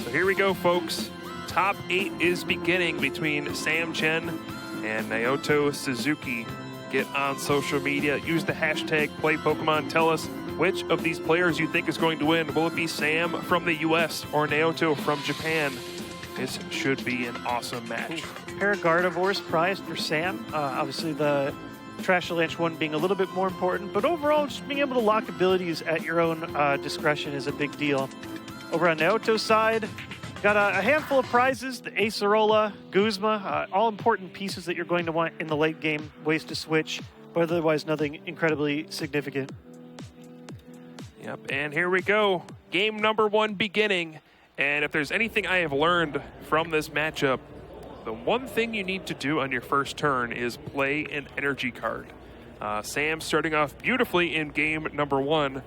So here we go, folks. Top 8 is beginning between Sam Chen and Naoto Suzuki. Get on social media, use the hashtag #PlayPokemon. Tell us which of these players you think is going to win. Will it be Sam from the US or Naoto from Japan? This should be an awesome match. Pair of Gardevoirs prized for Sam. Obviously the Trashalanche one being a little bit more important, but overall just being able to lock abilities at your own discretion is a big deal. Over on Naoto's side, got a handful of prizes, the Acerola, Guzma, all important pieces that you're going to want in the late game, ways to switch, but otherwise nothing incredibly significant. Yep, and here we go. Game number 1 beginning. And if there's anything I have learned from this matchup, the one thing you need to do on your first turn is play an energy card. Sam starting off beautifully in game number 1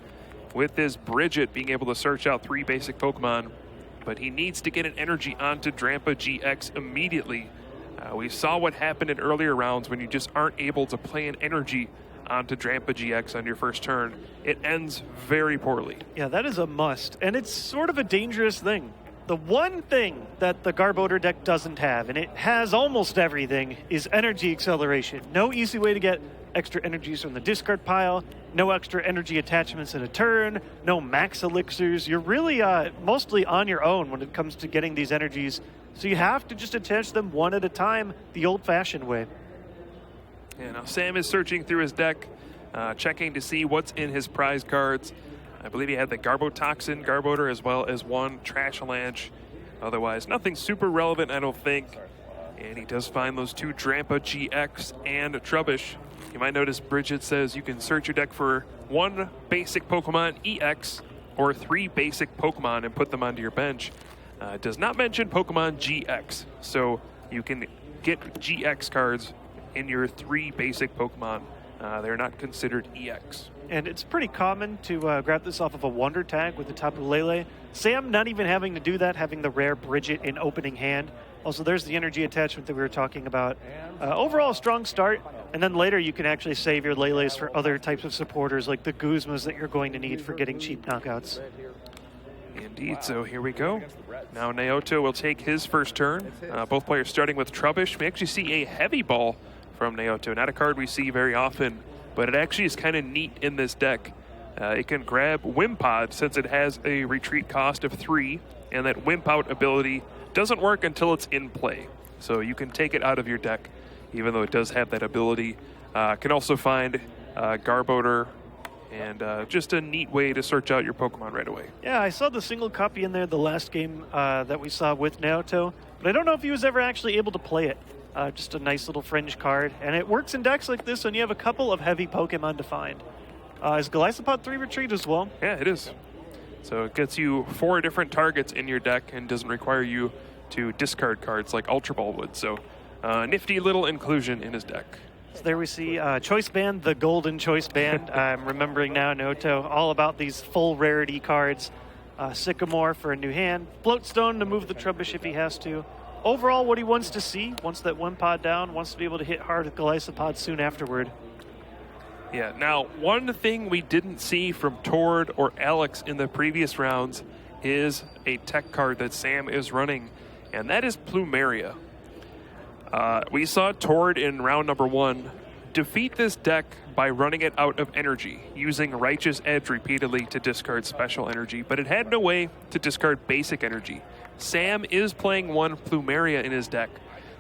with his Bridget being able to search out 3 basic Pokemon, but he needs to get an energy onto Drampa GX immediately. We saw what happened in earlier rounds when you just aren't able to play an energy onto Drampa GX on your first turn. It ends very poorly. Yeah, that is a must, and it's sort of a dangerous thing. The one thing that the Garbodor deck doesn't have, and it has almost everything, is energy acceleration. No easy way to get extra energies from the discard pile, no extra energy attachments in a turn, no max elixirs. You're really mostly on your own when it comes to getting these energies, so you have to just attach them one at a time the old-fashioned way. Yeah, now Sam is searching through his deck, checking to see what's in his prize cards. I believe he had the Garbotoxin Garbodor as well as one Trashalanche. Otherwise, nothing super relevant, I don't think. And he does find those 2 Drampa GX and Trubbish. You might notice Bridget says you can search your deck for 1 basic Pokemon EX or 3 basic Pokemon and put them onto your bench. It does not mention Pokemon GX, so you can get GX cards in your 3 basic Pokemon. They're not considered EX. And it's pretty common to grab this off of a Wonder Tag with the Tapu Lele. Sam not even having to do that, having the rare Bridget in opening hand. Also, there's the energy attachment that we were talking about. Overall, a strong start, and then later you can actually save your Leles for other types of supporters like the Guzmas that you're going to need for getting cheap knockouts. Indeed, so here we go. Now Naoto will take his first turn. Both players starting with Trubbish. We actually see a Heavy Ball from Naoto. Not a card we see very often, but it actually is kind of neat in this deck. It can grab Wimpod since it has a retreat cost of 3, and that Wimp Out ability doesn't work until it's in play. So you can take it out of your deck, even though it does have that ability. Can also find Garbodor, and just a neat way to search out your Pokemon right away. Yeah, I saw the single copy in there the last game that we saw with Naoto, but I don't know if he was ever actually able to play it. Just a nice little fringe card, and it works in decks like this when you have a couple of heavy Pokemon to find. Is Golisopod 3 retreat as well? Yeah, it is. So it gets you 4 different targets in your deck and doesn't require you to discard cards like Ultra Ball would. So nifty little inclusion in his deck. So there we see Choice Band, the golden Choice Band. I'm remembering now, Naoto, all about these full rarity cards. Sycamore for a new hand. Floatstone to move the Trubbish if he has to. Overall, what he wants to see, wants that Wimpod down, wants to be able to hit hard with Golisopod soon afterward. Yeah, now, one thing we didn't see from Tord or Alex in the previous rounds is a tech card that Sam is running, and that is Plumeria. We saw Tord in round number 1 defeat this deck by running it out of energy, using Righteous Edge repeatedly to discard special energy, but it had no way to discard basic energy. Sam is playing 1 Plumeria in his deck,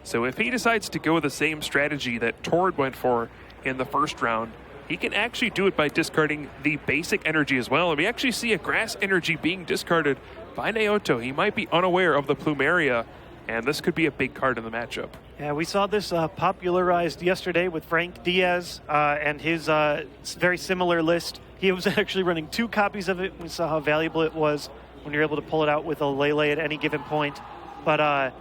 so if he decides to go the same strategy that Tord went for in the first round, he can actually do it by discarding the basic energy as well. And we actually see a grass energy being discarded by Naoto. He might be unaware of the Plumeria, and this could be a big card in the matchup. Yeah, we saw this popularized yesterday with Frank Diaz and his very similar list. He was actually running 2 copies of it. We saw how valuable it was when you're able to pull it out with a Lele at any given point. But I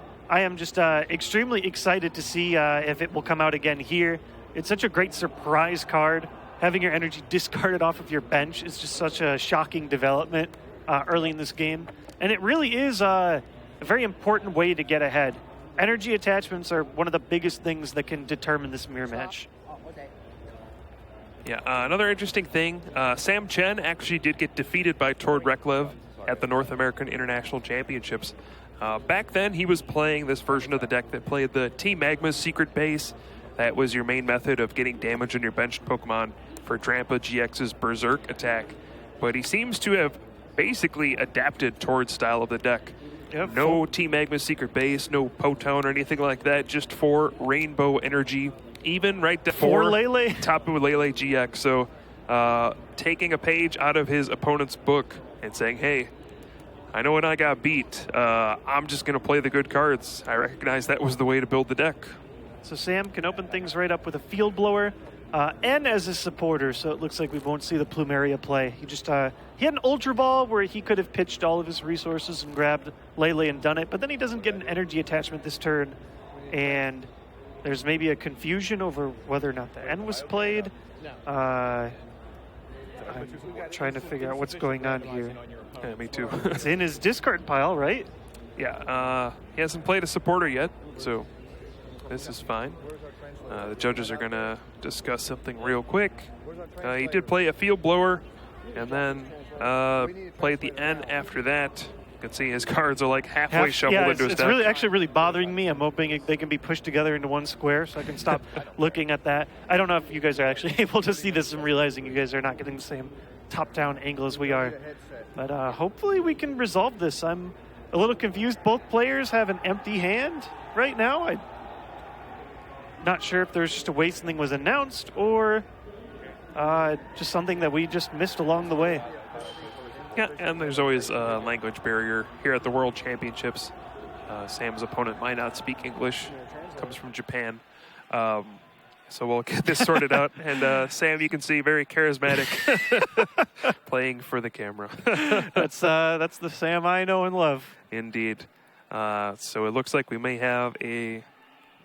am just extremely excited to see if it will come out again here. It's such a great surprise card. Having your energy discarded off of your bench is just such a shocking development early in this game. And it really is a very important way to get ahead. Energy attachments are one of the biggest things that can determine this mirror match. Yeah, another interesting thing, Sam Chen actually did get defeated by Tord Reklev at the North American International Championships. Back then, he was playing this version of the deck that played the Team Magma's Secret Base. That was your main method of getting damage on your benched Pokemon for Drampa GX's Berserk attack. But he seems to have basically adapted towards style of the deck. Yep. No Team Magma's Secret Base, no Potone or anything like that, just 4 Rainbow Energy, even right to 4 Lele. Tapu Lele GX. So taking a page out of his opponent's book and saying, hey, I know when I got beat, I'm just going to play the good cards. I recognize that was the way to build the deck. So Sam can open things right up with a Field Blower and as a supporter, so it looks like we won't see the Plumeria play. He just he had an Ultra Ball where he could have pitched all of his resources and grabbed Lele and done it, but then he doesn't get an energy attachment this turn, and there's maybe a confusion over whether or not the N was played. I'm trying to figure out what's going on here. Yeah, me too. It's in his discard pile, right? Yeah, he hasn't played a supporter yet, so this is fine. The judges are going to discuss something real quick. He did play a Field Blower, and then played the N after that. You can see his cards are like halfway shuffled into his deck. It's actually really bothering me. I'm hoping they can be pushed together into one square so I can stop looking at that. I don't know if you guys are actually able to see this and realizing you guys are not getting the same top-down angle as we are. But hopefully we can resolve this. I'm a little confused. Both players have an empty hand right now. I'm not sure if there's just a way something was announced or just something that we just missed along the way. Yeah, and there's always a language barrier here at the World Championships. Sam's opponent might not speak English. Comes from Japan. So we'll get this sorted out. And Sam, you can see, very charismatic, playing for the camera. That's the Sam I know and love. Indeed. So it looks like we may have a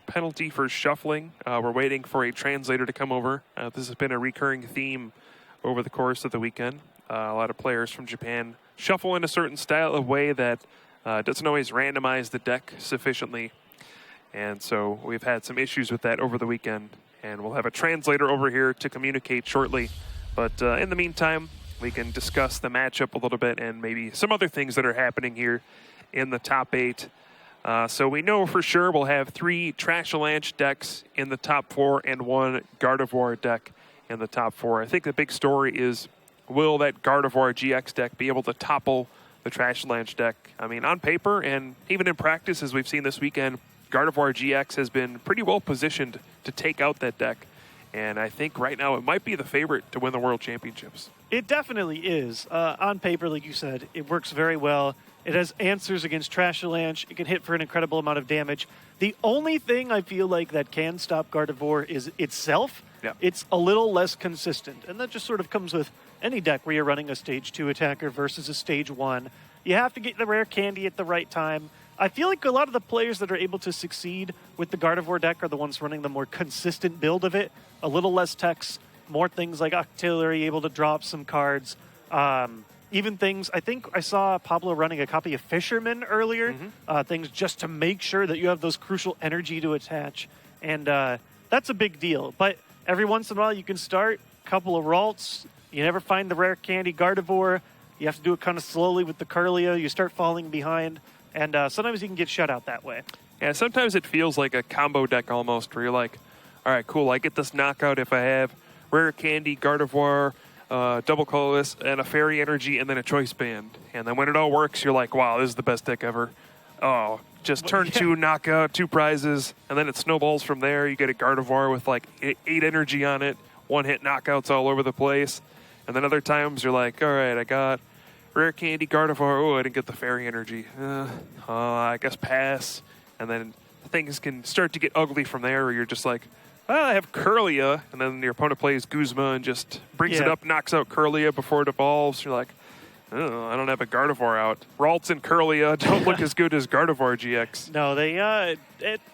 penalty for shuffling. We're waiting for a translator to come over. This has been a recurring theme over the course of the weekend. A lot of players from Japan shuffle in a certain style of way that doesn't always randomize the deck sufficiently. And so we've had some issues with that over the weekend. And we'll have a translator over here to communicate shortly. But in the meantime, we can discuss the matchup a little bit and maybe some other things that are happening here in the top 8. So we know for sure we'll have 3 Trashalanche decks in the top 4 and 1 Gardevoir deck in the top 4. I think the big story is, will that Gardevoir GX deck be able to topple the Trashalanche deck? I mean, on paper and even in practice, as we've seen this weekend, Gardevoir GX has been pretty well positioned to take out that deck. And I think right now it might be the favorite to win the World Championships. It definitely is. On paper, like you said, it works very well. It has answers against Trashalanche. It can hit for an incredible amount of damage. The only thing I feel like that can stop Gardevoir is itself. Yeah. It's a little less consistent. And that just sort of comes with any deck where you're running a Stage 2 attacker versus a Stage 1. You have to get the rare candy at the right time. I feel like a lot of the players that are able to succeed with the Gardevoir deck are the ones running the more consistent build of it. A little less text, more things like Octillery, able to drop some cards. Even things, I think I saw Pablo running a copy of Fisherman earlier. Things just to make sure that you have those crucial energy to attach. And that's a big deal. But every once in a while you can start a couple of Ralts. You never find the rare candy Gardevoir. You have to do it kind of slowly with the Curlia. You start falling behind. And sometimes you can get shut out that way. Yeah, sometimes it feels like a combo deck almost, where you're like, all right, cool, I get this knockout if I have Rare Candy, Gardevoir, Double Colorless, and a Fairy Energy, and then a Choice Band. And then when it all works, you're like, wow, this is the best deck ever. Oh, just turn 2, knockout, 2 prizes, and then it snowballs from there. You get a Gardevoir with like 8 energy on it, 1-hit knockouts all over the place. And then other times you're like, all right, I got Rare Candy, Gardevoir. Oh, I didn't get the Fairy Energy. I guess pass. And then things can start to get ugly from there, where you're just like, well, I have Curlia. And then your opponent plays Guzma and just brings it up, knocks out Curlia before it evolves. You're like, oh, I don't have a Gardevoir out. Ralts and Curlia don't look as good as Gardevoir GX. No, they.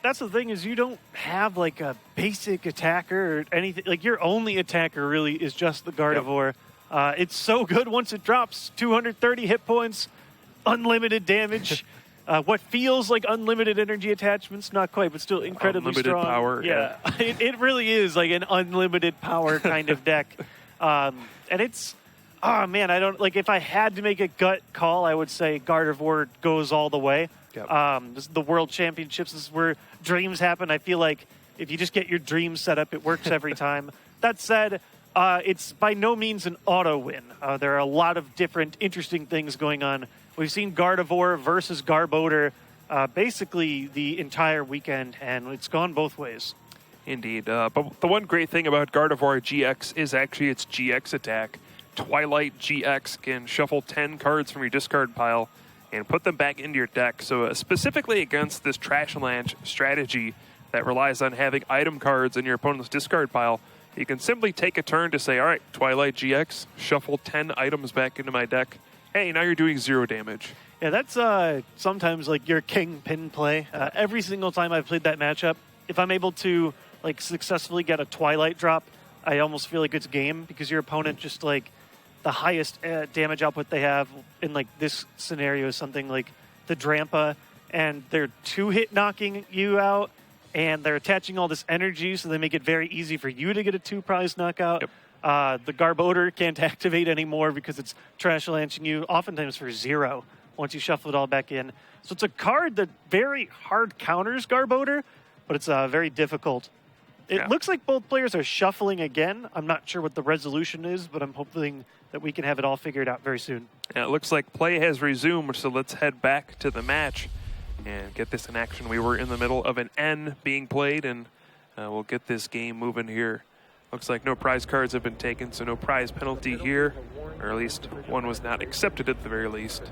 That's the thing, is you don't have like a basic attacker or anything. Like your only attacker really is just the Gardevoir. Yep. It's so good once it drops 230 hit points, unlimited damage. What feels like unlimited energy attachments, not quite, but still incredibly unlimited strong. Power. Yeah. It really is like an unlimited power kind of deck. And it's, Oh, man, I don't, like, if I had to make a gut call, I would say Gardevoir goes all the way. Yep. This is the World Championships. This is where dreams happen. I feel like if you just get your dreams set up, it works every time. That said, it's by no means an auto win. There are a lot of different interesting things going on. We've seen Gardevoir versus Garbodor basically the entire weekend, and it's gone both ways. Indeed. But the one great thing about Gardevoir GX is actually its GX attack. Twilight GX can shuffle 10 cards from your discard pile and put them back into your deck. So specifically against this Trash Lanch strategy that relies on having item cards in your opponent's discard pile, you can simply take a turn to say, all right, Twilight GX, shuffle 10 items back into my deck. Hey, now you're doing 0 damage. Yeah, that's sometimes like your king pin play. Every single time I've played that matchup, if I'm able to like successfully get a Twilight drop, I almost feel like it's game because your opponent just like the highest damage output they have in like this scenario is something like the Drampa, and they're 2-hit knocking you out, and they're attaching all this energy, so they make it very easy for you to get a 2-prize knockout. Yep. The Garbodor can't activate anymore because it's trash lanching you, oftentimes for 0 once you shuffle it all back in. So it's a card that very hard counters Garbodor, but it's very difficult. It looks like both players are shuffling again. I'm not sure what the resolution is, but I'm hoping that we can have it all figured out very soon. Yeah, it looks like play has resumed, so let's head back to the match and get this in action. We were in the middle of an N being played, and we'll get this game moving here. Looks like no prize cards have been taken, so no prize penalty here, or at least one was not accepted at the very least.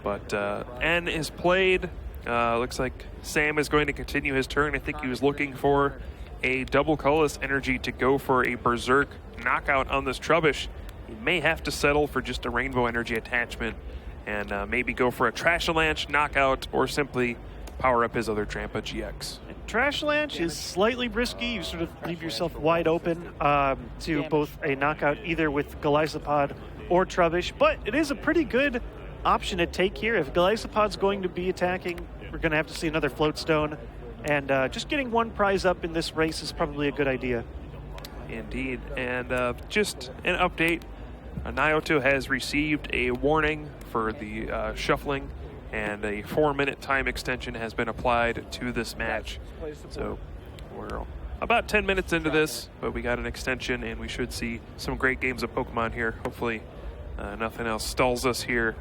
But N is played. Looks like Sam is going to continue his turn. I think he was looking for a double colorless energy to go for a Berserk knockout on this Trubbish. He may have to settle for just a Rainbow Energy attachment and maybe go for a Trash Lanch knockout or simply power up his other Trampa GX. Trash Lanch is slightly risky. You sort of leave yourself wide open to both a knockout either with Golisopod or Trubbish, but it is a pretty good option to take here. If Golisopod's going to be attacking, we're going to have to see another Float Stone, and just getting one prize up in this race is probably a good idea. Indeed, and just an update. Naoto has received a warning for the shuffling, and a 4-minute time extension has been applied to this match. So we're about 10 minutes into this, but we got an extension, and we should see some great games of Pokemon here. Hopefully nothing else stalls us here,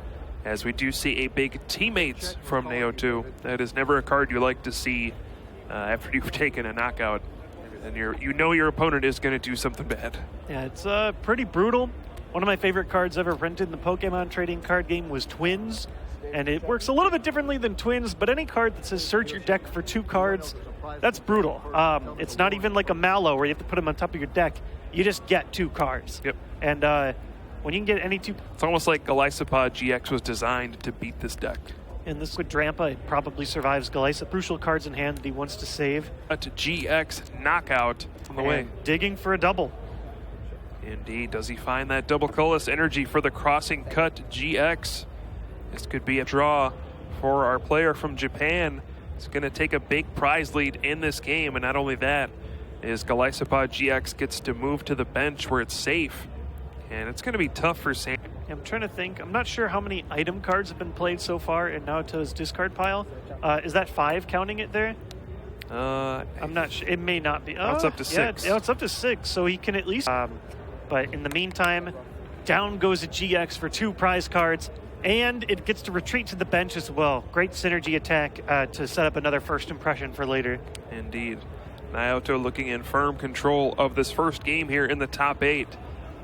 as we do see a big Teammates from Naoto. That is never a card you like to see after you've taken a knockout, and you know your opponent is going to do something bad. Yeah, it's pretty brutal. One of my favorite cards ever printed in the Pokemon trading card game was Twins, and it works a little bit differently than Twins, but any card that says search your deck for 2 cards, that's brutal. It's not even like a Mallow where you have to put them on top of your deck. You just get 2 cards. Yep. And when you can get any 2... It's almost like Golisopod GX was designed to beat this deck. And this with Drampa, it probably survives Golisopod. Crucial cards in hand that he wants to save. A GX knockout on the way. Digging for a double. Indeed. Does he find that double colorless energy for the Crossing Cut GX? This could be a draw for our player from Japan. He's going to take a big prize lead in this game, and not only that, is Golisopod GX gets to move to the bench where it's safe, and it's going to be tough for Sam. I'm trying to think. I'm not sure how many item cards have been played so far in Naoto's discard pile. Is that 5 counting it there? I'm not sure. It may not be. It's up to 6. Yeah, it's up to 6, so he can at least... but in the meantime, down goes a GX for 2 prize cards, and it gets to retreat to the bench as well. Great synergy attack to set up another first impression for later. Indeed. Naoto looking in firm control of this first game here in the top 8.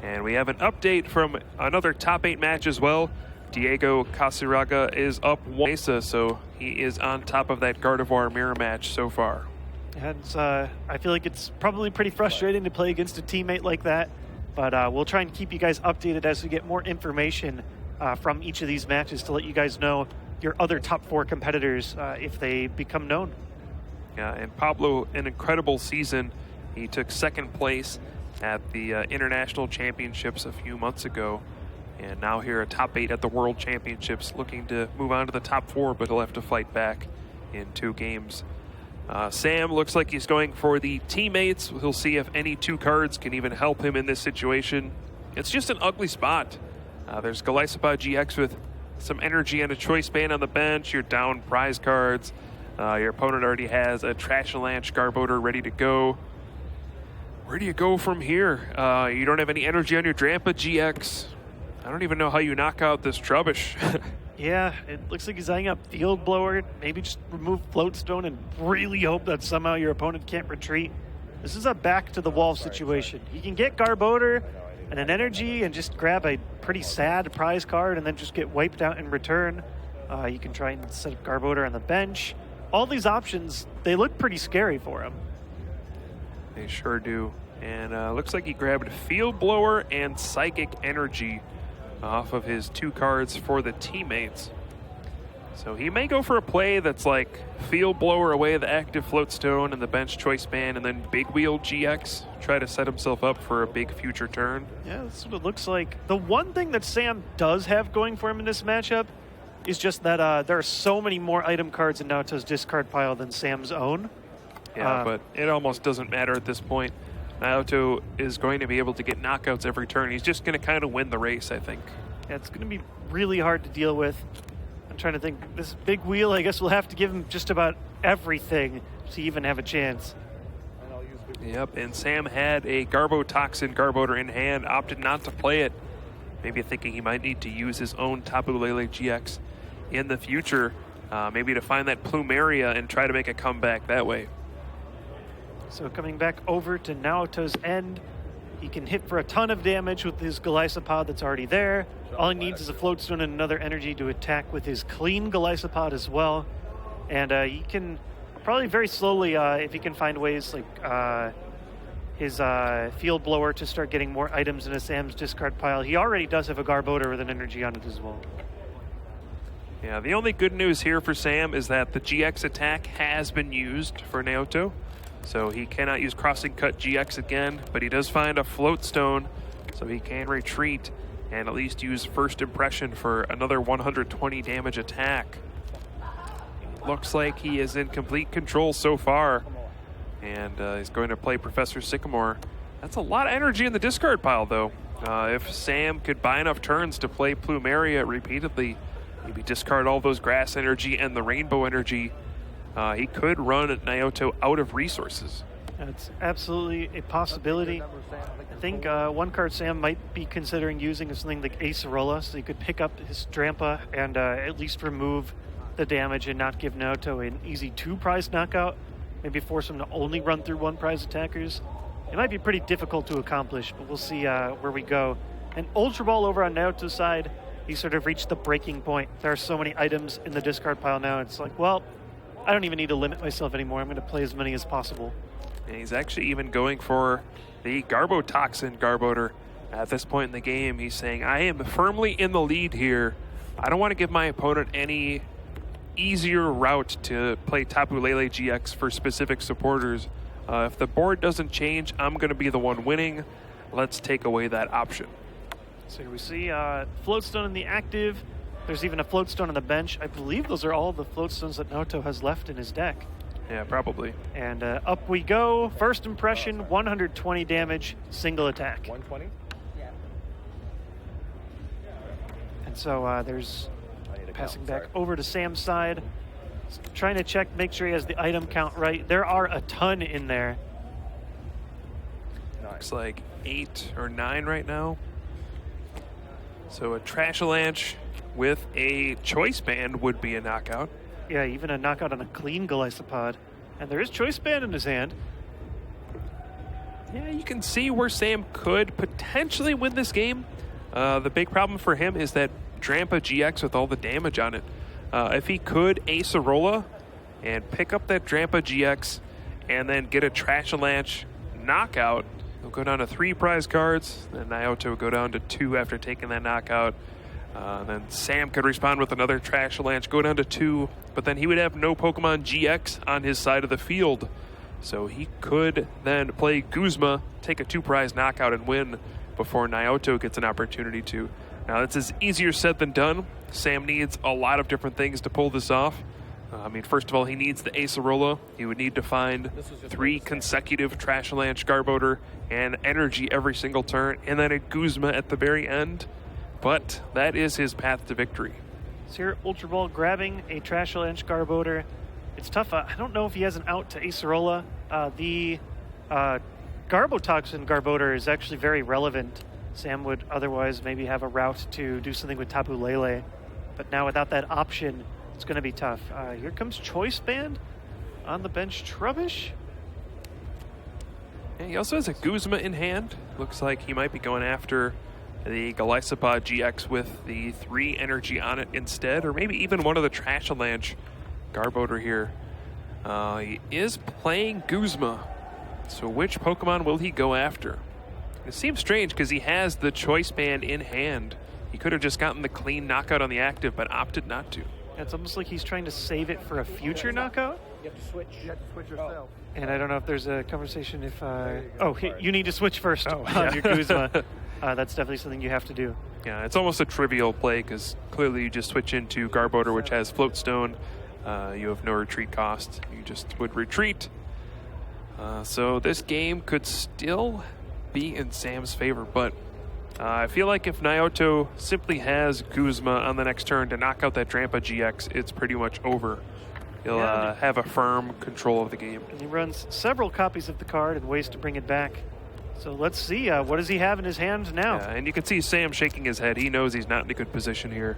And we have an update from another top 8 match as well. Diego Casiraga is up 1 Mesa, so he is on top of that Gardevoir mirror match so far. And I feel like it's probably pretty frustrating to play against a teammate like that, but we'll try and keep you guys updated as we get more information from each of these matches to let you guys know your other top 4 competitors if they become known. Yeah, and Pablo, an incredible season. He took 2nd place at the International Championships a few months ago, and now here at top 8 at the World Championships, looking to move on to the top 4, but he'll have to fight back in 2 games. Sam looks like he's going for the Teammates. He'll see if any 2 cards can even help him in this situation. It's just an ugly spot. There's Galisapod GX with some energy and a choice band on the bench. You're down prize cards. Your opponent already has a Trashalanche Garbodor ready to go. Where do you go from here? You don't have any energy on your Drampa GX. I don't even know how you knock out this Trubbish. Yeah, it looks like he's eyeing up Field Blower. Maybe just remove Floatstone and really hope that somehow your opponent can't retreat. This is a back-to-the-wall situation. He can get Garbodor and an energy and just grab a pretty sad prize card and then just get wiped out in return. You can try and set up Garbodor on the bench. All these options, they look pretty scary for him. They sure do. And looks like he grabbed Field Blower and Psychic Energy off of his 2 cards for the teammates. So he may go for a play that's like Field Blower away the active Floatstone and the bench choice band, and then Big Wheel GX, try to set himself up for a big future turn. Yeah, that's what it looks like. The one thing that Sam does have going for him in this matchup is just that there are so many more item cards in Naoto's discard pile than Sam's own. Yeah, but it almost doesn't matter at this point. Naoto is going to be able to get knockouts every turn. He's just going to kind of win the race, I think. Yeah, it's going to be really hard to deal with. I'm trying to think. This Big Wheel, I guess we'll have to give him just about everything to even have a chance. Yep, and Sam had a Garbotoxin Garbodor in hand, opted not to play it. Maybe thinking he might need to use his own Tapu Lele GX in the future, maybe to find that Plumeria and try to make a comeback that way. So coming back over to Naoto's end, he can hit for a ton of damage with his Galisapod that's already there. All he needs is a Floatstone and another energy to attack with his clean Galisapod as well. And he can probably very slowly, if he can find ways like his Field Blower to start getting more items into Sam's discard pile. He already does have a Garbodor with an energy on it as well. Yeah, the only good news here for Sam is that the GX attack has been used for Naoto. So he cannot use Crossing Cut GX again, but he does find a Floatstone, so he can retreat and at least use First Impression for another 120 damage attack. Looks like he is in complete control so far, and he's going to play Professor Sycamore. That's a lot of energy in the discard pile, though. If Sam could buy enough turns to play Plumeria repeatedly, maybe discard all those Grass energy and the Rainbow energy, he could run Naoto out of resources. That's absolutely a possibility. I think one card Sam might be considering using is something like Acerola, so he could pick up his Drampa and at least remove the damage and not give Naoto an easy 2-prize knockout. Maybe force him to only run through 1-prize attackers. It might be pretty difficult to accomplish, but we'll see where we go. And Ultra Ball over on Naoto's side, he sort of reached the breaking point. There are so many items in the discard pile now. It's like, well, I don't even need to limit myself anymore. I'm going to play as many as possible. And he's actually even going for the Garbotoxin Garbodor. At this point in the game, he's saying, I am firmly in the lead here. I don't want to give my opponent any easier route to play Tapu Lele GX for specific supporters. If the board doesn't change, I'm going to be the one winning. Let's take away that option. So here we see Floatstone in the active. There's even a Floatstone on the bench. I believe those are all the Floatstones that Naoto has left in his deck. Yeah, probably. And up we go. First impression, 120 damage, single attack. 120? Yeah. And so there's passing back over to Sam's side. Trying to check, make sure he has the item count right. There are a ton in there. Looks like 8 or 9 right now. So a Trashalanche with a Choice Band would be a knockout. Yeah, even a knockout on a clean Galisapod. And there is Choice Band in his hand. Yeah, you can see where Sam could potentially win this game. The big problem for him is that Drampa GX with all the damage on it. If he could Acerola and pick up that Drampa GX and then get a Trashalanche knockout, he'll go down to 3 prize cards. Then Naoto will go down to 2 after taking that knockout. Then Sam could respond with another Trashalanche, go down to 2, but then he would have no Pokemon GX on his side of the field. So he could then play Guzma, take a 2-prize knockout and win before Naoto gets an opportunity to. Now, that's easier said than done. Sam needs a lot of different things to pull this off. First of all, he needs the Acerola. He would need to find 3 consecutive Trashalanche Garbodor and energy every single turn, and then a Guzma at the very end. but that is his path to victory. So here, Ultra Ball grabbing a Trash Lanch Garbodor. It's tough. I don't know if he has an out to Acerola. The Garbotoxin Garbodor is actually very relevant. Sam would otherwise maybe have a route to do something with Tapu Lele, but now without that option, it's going to be tough. Here comes Choice Band on the bench. Trubbish. And he also has a Guzma in hand. Looks like he might be going after the Golisopod GX with the 3 energy on it instead, or maybe even one of the Trashalanche Garbodor here. He is playing Guzma, so which Pokemon will he go after? It seems strange because he has the Choice Band in hand. He could have just gotten the clean knockout on the active, but opted not to. It's almost like he's trying to save it for a future knockout. You have to switch. You have to switch yourself. And I don't know if there's a conversation if... you need to switch first on yeah. your Guzma. That's definitely something you have to do. Yeah, it's almost a trivial play because clearly you just switch into Garbodor, which has Float Stone. You have no retreat cost. You just would retreat. So this game could still be in Sam's favor, but I feel like if Naoto simply has Guzma on the next turn to knock out that Drampa GX, it's pretty much over. He'll have a firm control of the game. And he runs several copies of the card and ways to bring it back. So let's see, what does he have in his hands now? Yeah, and you can see Sam shaking his head. He knows he's not in a good position here.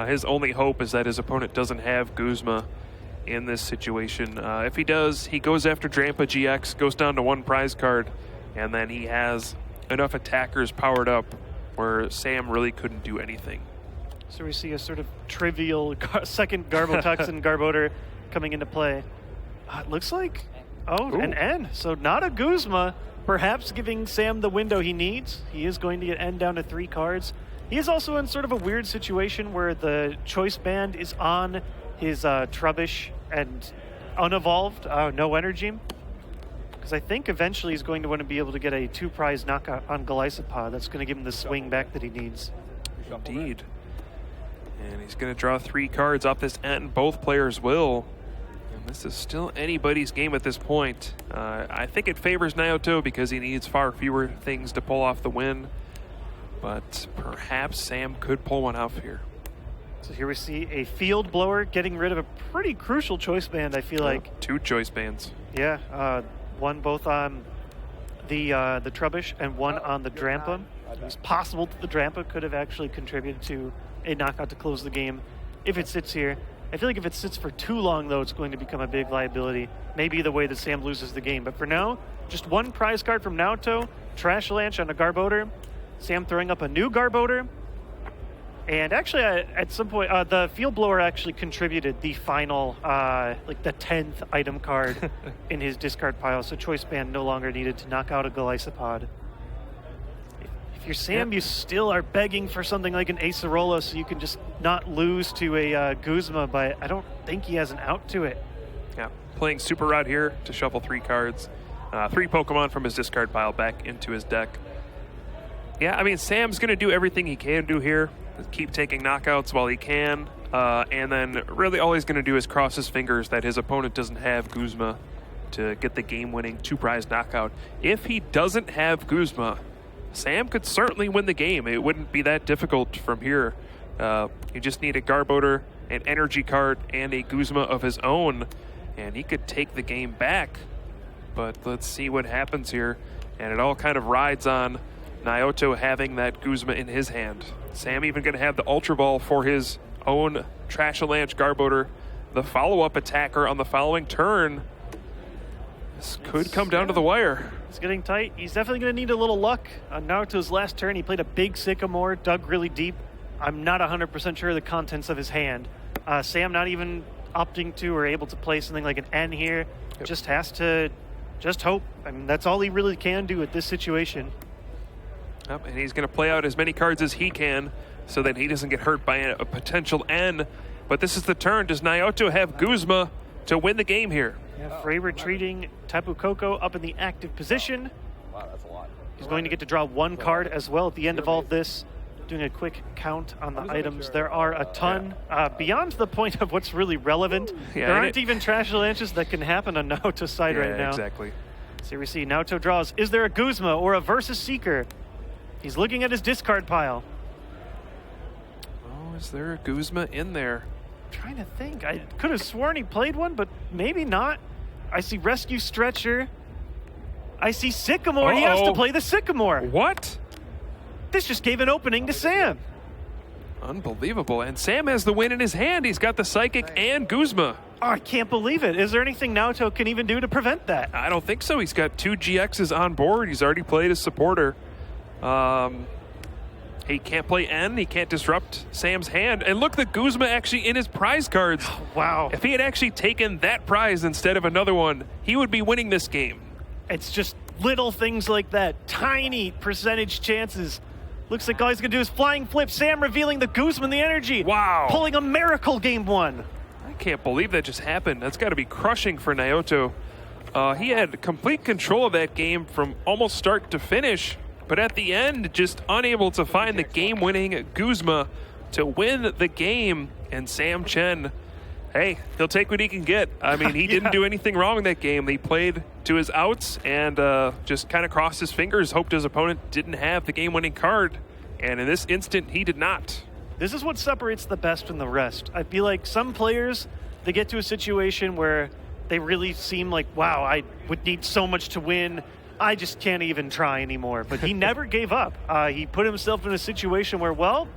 His only hope is that his opponent doesn't have Guzma in this situation. If he does, he goes after Drampa GX, goes down to 1 prize card, and then he has enough attackers powered up where Sam really couldn't do anything. So we see a sort of trivial second Garbotoxin Garbodor coming into play. It looks like, an N. So not a Guzma, perhaps giving Sam the window he needs. He is going to get N down to 3 cards. He is also in sort of a weird situation where the Choice Band is on his Trubbish and unevolved, no energy. Because I think eventually he's going to want to be able to get a 2 prize knockout on Golisopod. That's going to give him the swing back that he needs. Indeed. And he's going to draw 3 cards off this N. Both players will. And this is still anybody's game at this point. I think it favors Naoto because he needs far fewer things to pull off the win. But perhaps Sam could pull one off here. So here we see a Field Blower getting rid of a pretty crucial Choice Band, I feel like. 2 Choice Bands. Yeah, one both on the Trubbish and one on the Drampa. It's possible that the Drampa could have actually contributed to a knockout to close the game if it sits here. I feel like if it sits for too long, though, it's going to become a big liability. Maybe the way that Sam loses the game. But for now, just 1 prize card from Naoto, Trash Lanch on a Garbodor, Sam throwing up a new Garbodor. And actually, at some point, the Field Blower actually contributed the final, the 10th item card in his discard pile. So Choice Band no longer needed to knock out a Golisopod. If you're Sam, you still are begging for something like an Acerola so you can just not lose to a Guzma, but I don't think he has an out to it. Yeah, playing Super Rod here to shuffle 3 cards. 3 Pokemon from his discard pile back into his deck. Yeah, I mean, Sam's going to do everything he can do here. Keep taking knockouts while he can. And then really all he's going to do is cross his fingers that his opponent doesn't have Guzma to get the game-winning 2 prize knockout. If he doesn't have Guzma, Sam could certainly win the game. It wouldn't be that difficult from here. You just need a Garbodor, an energy card, and a Guzma of his own, and he could take the game back. But let's see what happens here. And it all kind of rides on Naoto having that Guzma in his hand. Sam even going to have the Ultra Ball for his own Trashalanche Garbodor, the follow-up attacker on the following turn. This could come down to the wire. It's getting tight. He's definitely going to need a little luck. On Naruto's last turn, he played a big Sycamore, dug really deep. I'm not 100% sure of the contents of his hand. Sam not even opting to or able to play something like an N here. Yep. Just has to just hope. I mean, that's all he really can do at this situation. Yep, and he's going to play out as many cards as he can so that he doesn't get hurt by a potential N. But this is the turn. Does Naoto have Guzma to win the game here? Yeah, Frey retreating Tapu Koko up in the active position. Wow, that's a lot. He's going to get to draw 1 card as well at the end of all this. Doing a quick count on the items. There are a ton. Beyond the point of what's really relevant, there aren't even Trash Lanches that can happen on Naoto's side right now. Exactly. So here we see Naoto draws. Is there a Guzma or a Versus Seeker? He's looking at his discard pile. Is there a Guzma in there? Trying to think. I could have sworn he played one, but maybe not. I see Rescue Stretcher. I see Sycamore. He has to play the Sycamore. What? This just gave an opening to Sam. Unbelievable. And Sam has the win in his hand. He's got the Psychic and Guzma. Oh, I can't believe it. Is there anything Naoto can even do to prevent that? I don't think so. He's got 2 GXs on board. He's already played as supporter. He can't play N. He can't disrupt Sam's hand. And look, the Guzma actually in his prize cards. Oh, wow. If he had actually taken that prize instead of another one, he would be winning this game. It's just little things like that. Tiny percentage chances. Looks like all he's going to do is flying flip. Sam revealing the Guzman, the energy. Wow. Pulling a miracle game 1. I can't believe that just happened. That's got to be crushing for Naoto. He had complete control of that game from almost start to finish, but at the end, just unable to find the game-winning Guzma to win the game. And Sam Chen, hey, he'll take what he can get. I mean, he didn't do anything wrong in that game. He played to his outs and just kind of crossed his fingers, hoped his opponent didn't have the game-winning card. And in this instant, he did not. This is what separates the best from the rest. I feel like some players, they get to a situation where they really seem like, wow, I would need so much to win. I just can't even try anymore. But he never gave up. He put himself in a situation where, well,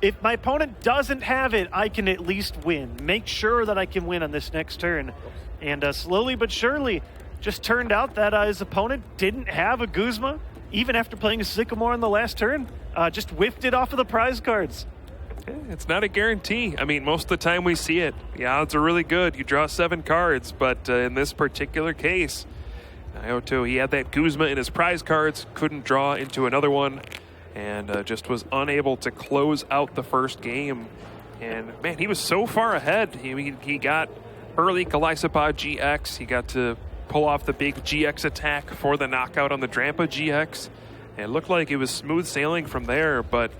if my opponent doesn't have it, I can at least win. Make sure that I can win on this next turn. And slowly but surely, just turned out that his opponent didn't have a Guzma, even after playing a Sycamore on the last turn. Just whiffed it off of the prize cards. It's not a guarantee. I mean, most of the time we see it. The odds are really good. You draw 7 cards, but in this particular case, Naoto, he had that Guzma in his prize cards, couldn't draw into another one, and just was unable to close out the first game. And, man, he was so far ahead. He got early Galisopod GX. He got to pull off the big GX attack for the knockout on the Drampa GX. And it looked like it was smooth sailing from there, but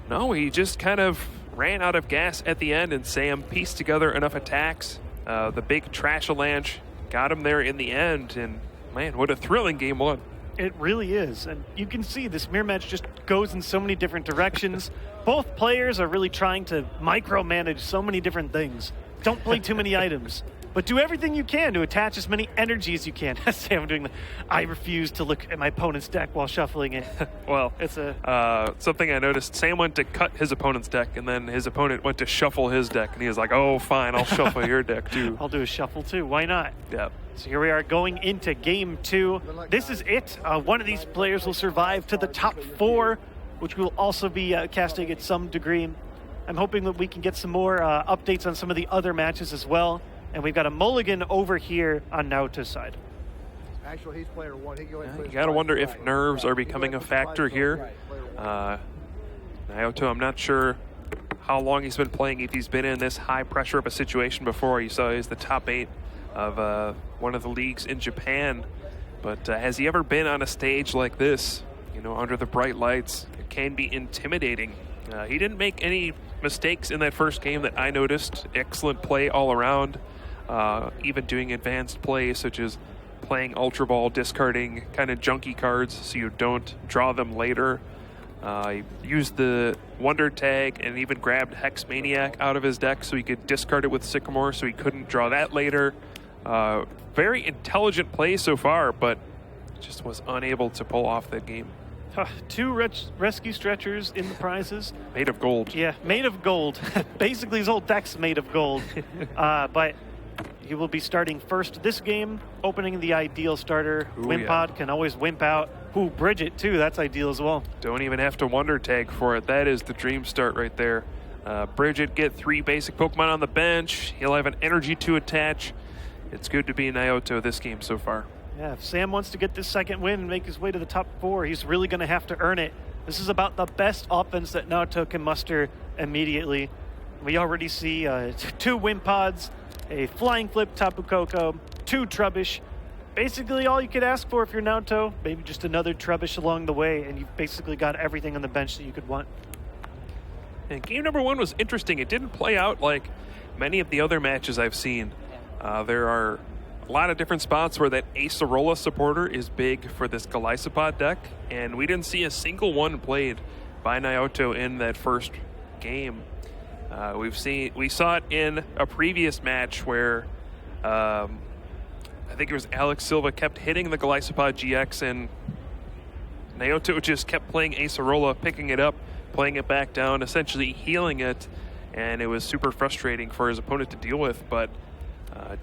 no, he just kind of ran out of gas at the end, and Sam pieced together enough attacks. The big Trash-a-Lanche got him there in the end, and man, what a thrilling game 1. It really is, and you can see this mirror match just goes in so many different directions. Both players are really trying to micromanage so many different things. Don't play too many items, but do everything you can to attach as many energy as you can. Sam doing the, I refuse to look at my opponent's deck while shuffling it. Well, it's something I noticed. Sam went to cut his opponent's deck, and then his opponent went to shuffle his deck, and he was like, oh, fine, I'll shuffle your deck too. I'll do a shuffle too, why not? Yeah. So here we are going into game 2. This is it. One of these players will survive to the top 4, which will also be casting at some degree. I'm hoping that we can get some more updates on some of the other matches as well. And we've got a mulligan over here on Naoto's side. Actually, he's player 1. He can go ahead and You got to wonder if nerves are becoming a factor here. Naoto, I'm not sure how long he's been playing, if he's been in this high pressure of a situation before. You saw he's the top 8 of one of the leagues in Japan. But has he ever been on a stage like this, you know, under the bright lights? It can be intimidating. He didn't make any mistakes in that first game that I noticed. Excellent play all around. Even doing advanced plays such as playing Ultra Ball, discarding kind of junky cards so you don't draw them later. He used the Wonder Tag and even grabbed Hex Maniac out of his deck so he could discard it with Sycamore so he couldn't draw that later. Very intelligent play so far, but just was unable to pull off that game. 2 rescue stretchers in the prizes. Made of gold. Yeah, made of gold. Basically, his whole deck's made of gold. But he will be starting first this game, opening the ideal starter. Wimpod can always wimp out. Ooh, Bridget, too. That's ideal as well. Don't even have to Wonder Tag for it. That is the dream start right there. Bridget, get 3 basic Pokemon on the bench. He'll have an energy to attach. It's good to be Naoto this game so far. Yeah, if Sam wants to get this second win and make his way to the top 4, he's really going to have to earn it. This is about the best offense that Naoto can muster immediately. We already see 2 Wimpods, a Flying Flip Tapu Koko, 2 Trubbish. Basically all you could ask for if you're Naoto, maybe just another Trubbish along the way, and you've basically got everything on the bench that you could want. And game number 1 was interesting. It didn't play out like many of the other matches I've seen. There are a lot of different spots where that Acerola supporter is big for this Galisopod deck, and we didn't see a single one played by Naoto in that first game. We saw it in a previous match where I think it was Alex Silva kept hitting the Galisopod GX, and Naoto just kept playing Acerola, picking it up, playing it back down, essentially healing it, and it was super frustrating for his opponent to deal with, but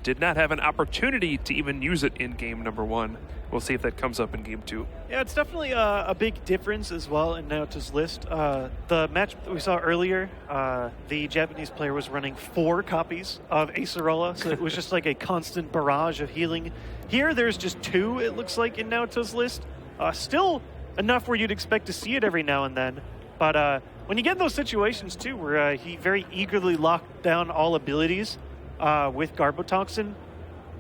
did not have an opportunity to even use it in game number 1. We'll see if that comes up in game 2. Yeah, it's definitely a big difference as well in Naoto's list. The match that we saw earlier, the Japanese player was running 4 copies of Acerola, so it was just like a constant barrage of healing. Here, there's just 2, it looks like, in Naoto's list. Still enough where you'd expect to see it every now and then. But when you get in those situations, too, where he very eagerly locked down all abilities with Garbotoxin,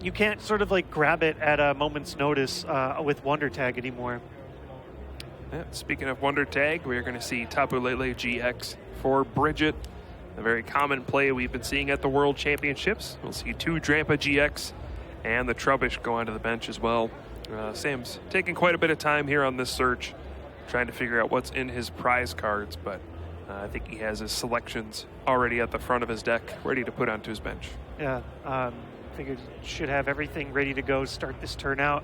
you can't sort of like grab it at a moment's notice with Wonder Tag anymore. Yeah, speaking of Wonder Tag, we're going to see Tapu Lele GX for Bridget, a very common play we've been seeing at the World Championships. We'll see 2 Drampa GX and the Trubbish go onto the bench as well. Sam's taking quite a bit of time here on this search, trying to figure out what's in his prize cards, but I think he has his selections already at the front of his deck, ready to put onto his bench. Yeah, figured should have everything ready to go start this turn out.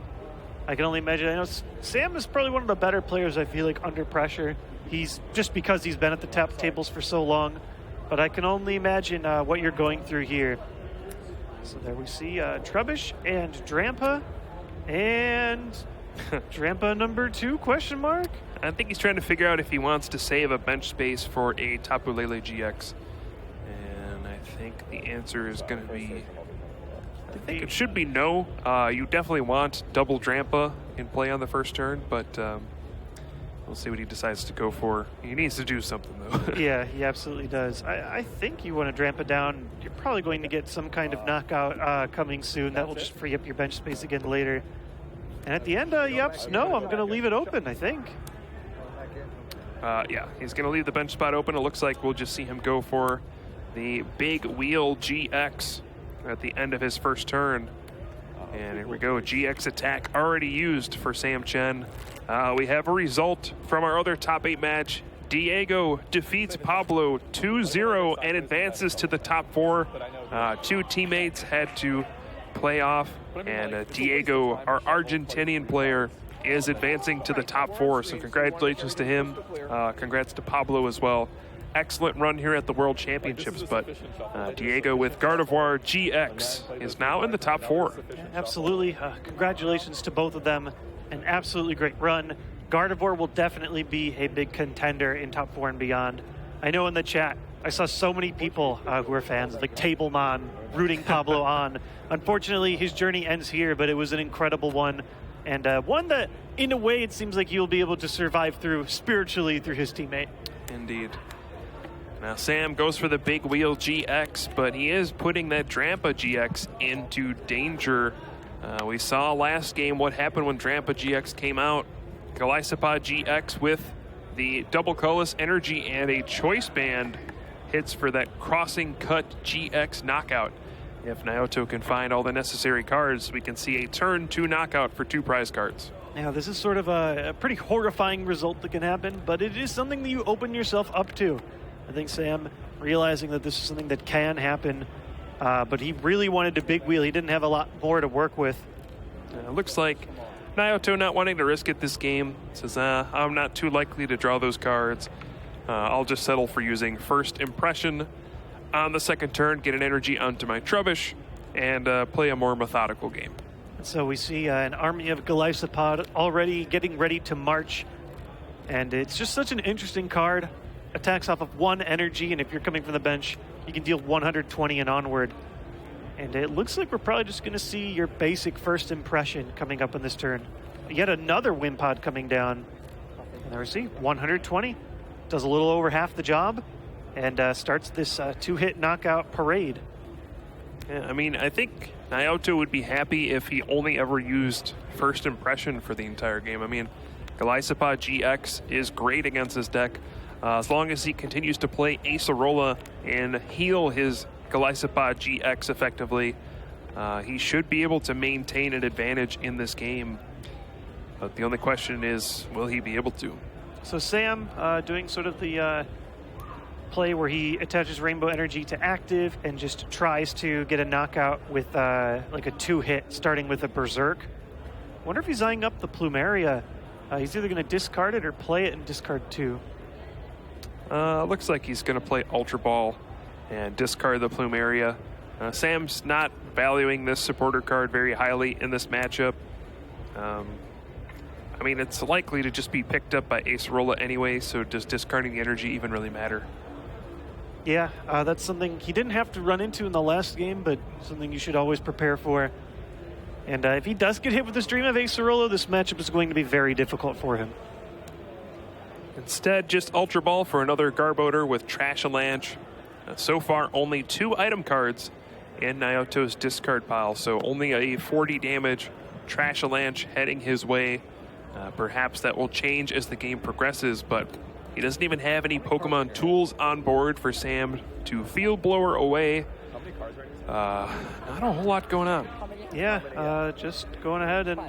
I can only imagine. I know Sam is probably one of the better players, I feel like, under pressure. He's just because he's been at the top tables for so long, but I can only imagine what you're going through here. So there we see Trubbish and Drampa, and Drampa number 2, question mark? I think he's trying to figure out if he wants to save a bench space for a Tapu Lele GX. And I think the answer is going to be, I think it should be no. You definitely want double Drampa in play on the first turn, but we'll see what he decides to go for. He needs to do something, though. Yeah, he absolutely does. I think you want to Drampa down. You're probably going to get some kind of knockout coming soon. That will just free up your bench space again later. And at the end, he ups no. I'm going to leave it open, I think. Yeah, he's going to leave the bench spot open. It looks like we'll just see him go for the Big Wheel GX at the end of his first turn. And here we go, GX attack already used for Sam Chen. We have a result from our other top 8 match. Diego defeats Pablo 2-0 and advances to the top 4. 2 teammates had to play off, and Diego, our Argentinian player, is advancing to the top 4. So congratulations to him. Congrats to Pablo as well. Excellent run here at the World Championships, but Diego with Gardevoir GX is now in the top 4. Absolutely. Congratulations to both of them. An absolutely great run. Gardevoir will definitely be a big contender in top 4 and beyond. I know in the chat, I saw so many people who are fans of like Tablemon rooting Pablo on. Unfortunately, his journey ends here, but it was an incredible one. And one that, in a way, it seems like he'll be able to survive through spiritually through his teammate. Indeed. Now Sam goes for the Big Wheel GX, but he is putting that Drampa GX into danger. We saw last game what happened when Drampa GX came out. Galisopod GX with the double colorless energy and a choice band hits for that crossing cut GX knockout. If Naoto can find all the necessary cards, we can see a turn 2 knockout for 2 prize cards. Now, this is sort of a pretty horrifying result that can happen, but it is something that you open yourself up to. I think Sam, realizing that this is something that can happen, but he really wanted to big wheel. He didn't have a lot more to work with. It looks like Naoto not wanting to risk it this game. Says, I'm not too likely to draw those cards. I'll just settle for using First Impression on the second turn, get an energy onto my Trubbish, and play a more methodical game. So we see an army of Galisopod already getting ready to march. And it's just such an interesting card. Attacks off of 1 energy, and if you're coming from the bench, you can deal 120 and onward. And it looks like we're probably just going to see your basic First Impression coming up in this turn. Yet another Wimpod coming down. And there we see 120. Does a little over half the job, and starts this 2-hit knockout parade. Yeah, I mean, I think Naoto would be happy if he only ever used First Impression for the entire game. I mean, Galisopod GX is great against this deck. As long as he continues to play Acerola and heal his Galisopod GX effectively, he should be able to maintain an advantage in this game. But the only question is, will he be able to? So Sam doing sort of the play where he attaches Rainbow Energy to active and just tries to get a knockout with like a 2-hit, starting with a Berserk. Wonder if he's eyeing up the Plumeria. He's either going to discard it or play it and discard 2. Looks like he's going to play Ultra Ball and discard the Plumeria. Sam's not valuing this supporter card very highly in this matchup. I mean, it's likely to just be picked up by Acerola anyway, so does discarding the energy even really matter? Yeah, that's something he didn't have to run into in the last game, but something you should always prepare for. And if he does get hit with the Stream of Acerola, this matchup is going to be very difficult for him. Instead, just Ultra Ball for another Garbodor with Trashalanche. So far, only 2 item cards in Naoto's discard pile, so only a 40 damage Trashalanche heading his way. Perhaps that will change as the game progresses, but he doesn't even have any Pokemon tools on board for Sam to Field Blower away. Not a whole lot going on. Yeah, just going ahead and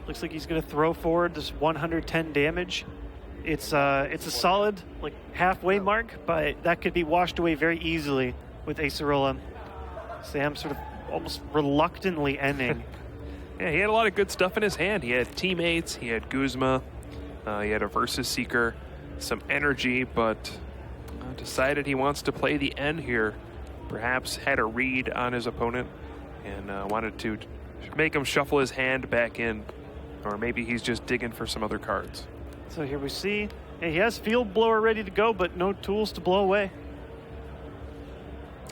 looks like he's going to throw forward this 110 damage. It's a solid like halfway mark, but that could be washed away very easily with Acerola. Sam sort of almost reluctantly ending. Yeah, he had a lot of good stuff in his hand. He had Teammates, he had Guzma, he had a Versus Seeker, some energy, but decided he wants to play the N here. Perhaps had a read on his opponent and wanted to make him shuffle his hand back in, or maybe he's just digging for some other cards. So here we see, he has Field Blower ready to go, but no tools to blow away.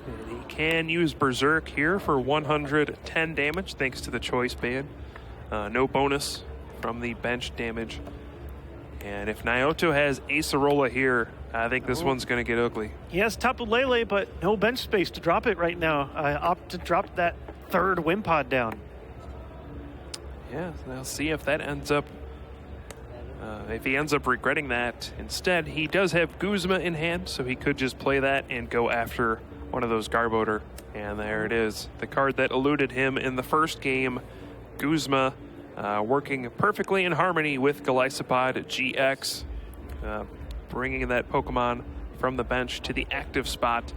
And he can use Berserk here for 110 damage thanks to the choice ban. No bonus from the bench damage. And if Naoto has Acerola here, I think this one's going to get ugly. He has Tapu Lele, but no bench space to drop it right now. I opt to drop that 3rd Wimpod down. Yeah, I'll see if that ends up... if he ends up regretting that. Instead, he does have Guzma in hand, so he could just play that and go after one of those Garbodor. And there it is. The card that eluded him in the first game, Guzma, working perfectly in harmony with Golisopod GX, bringing that Pokemon from the bench to the active spot.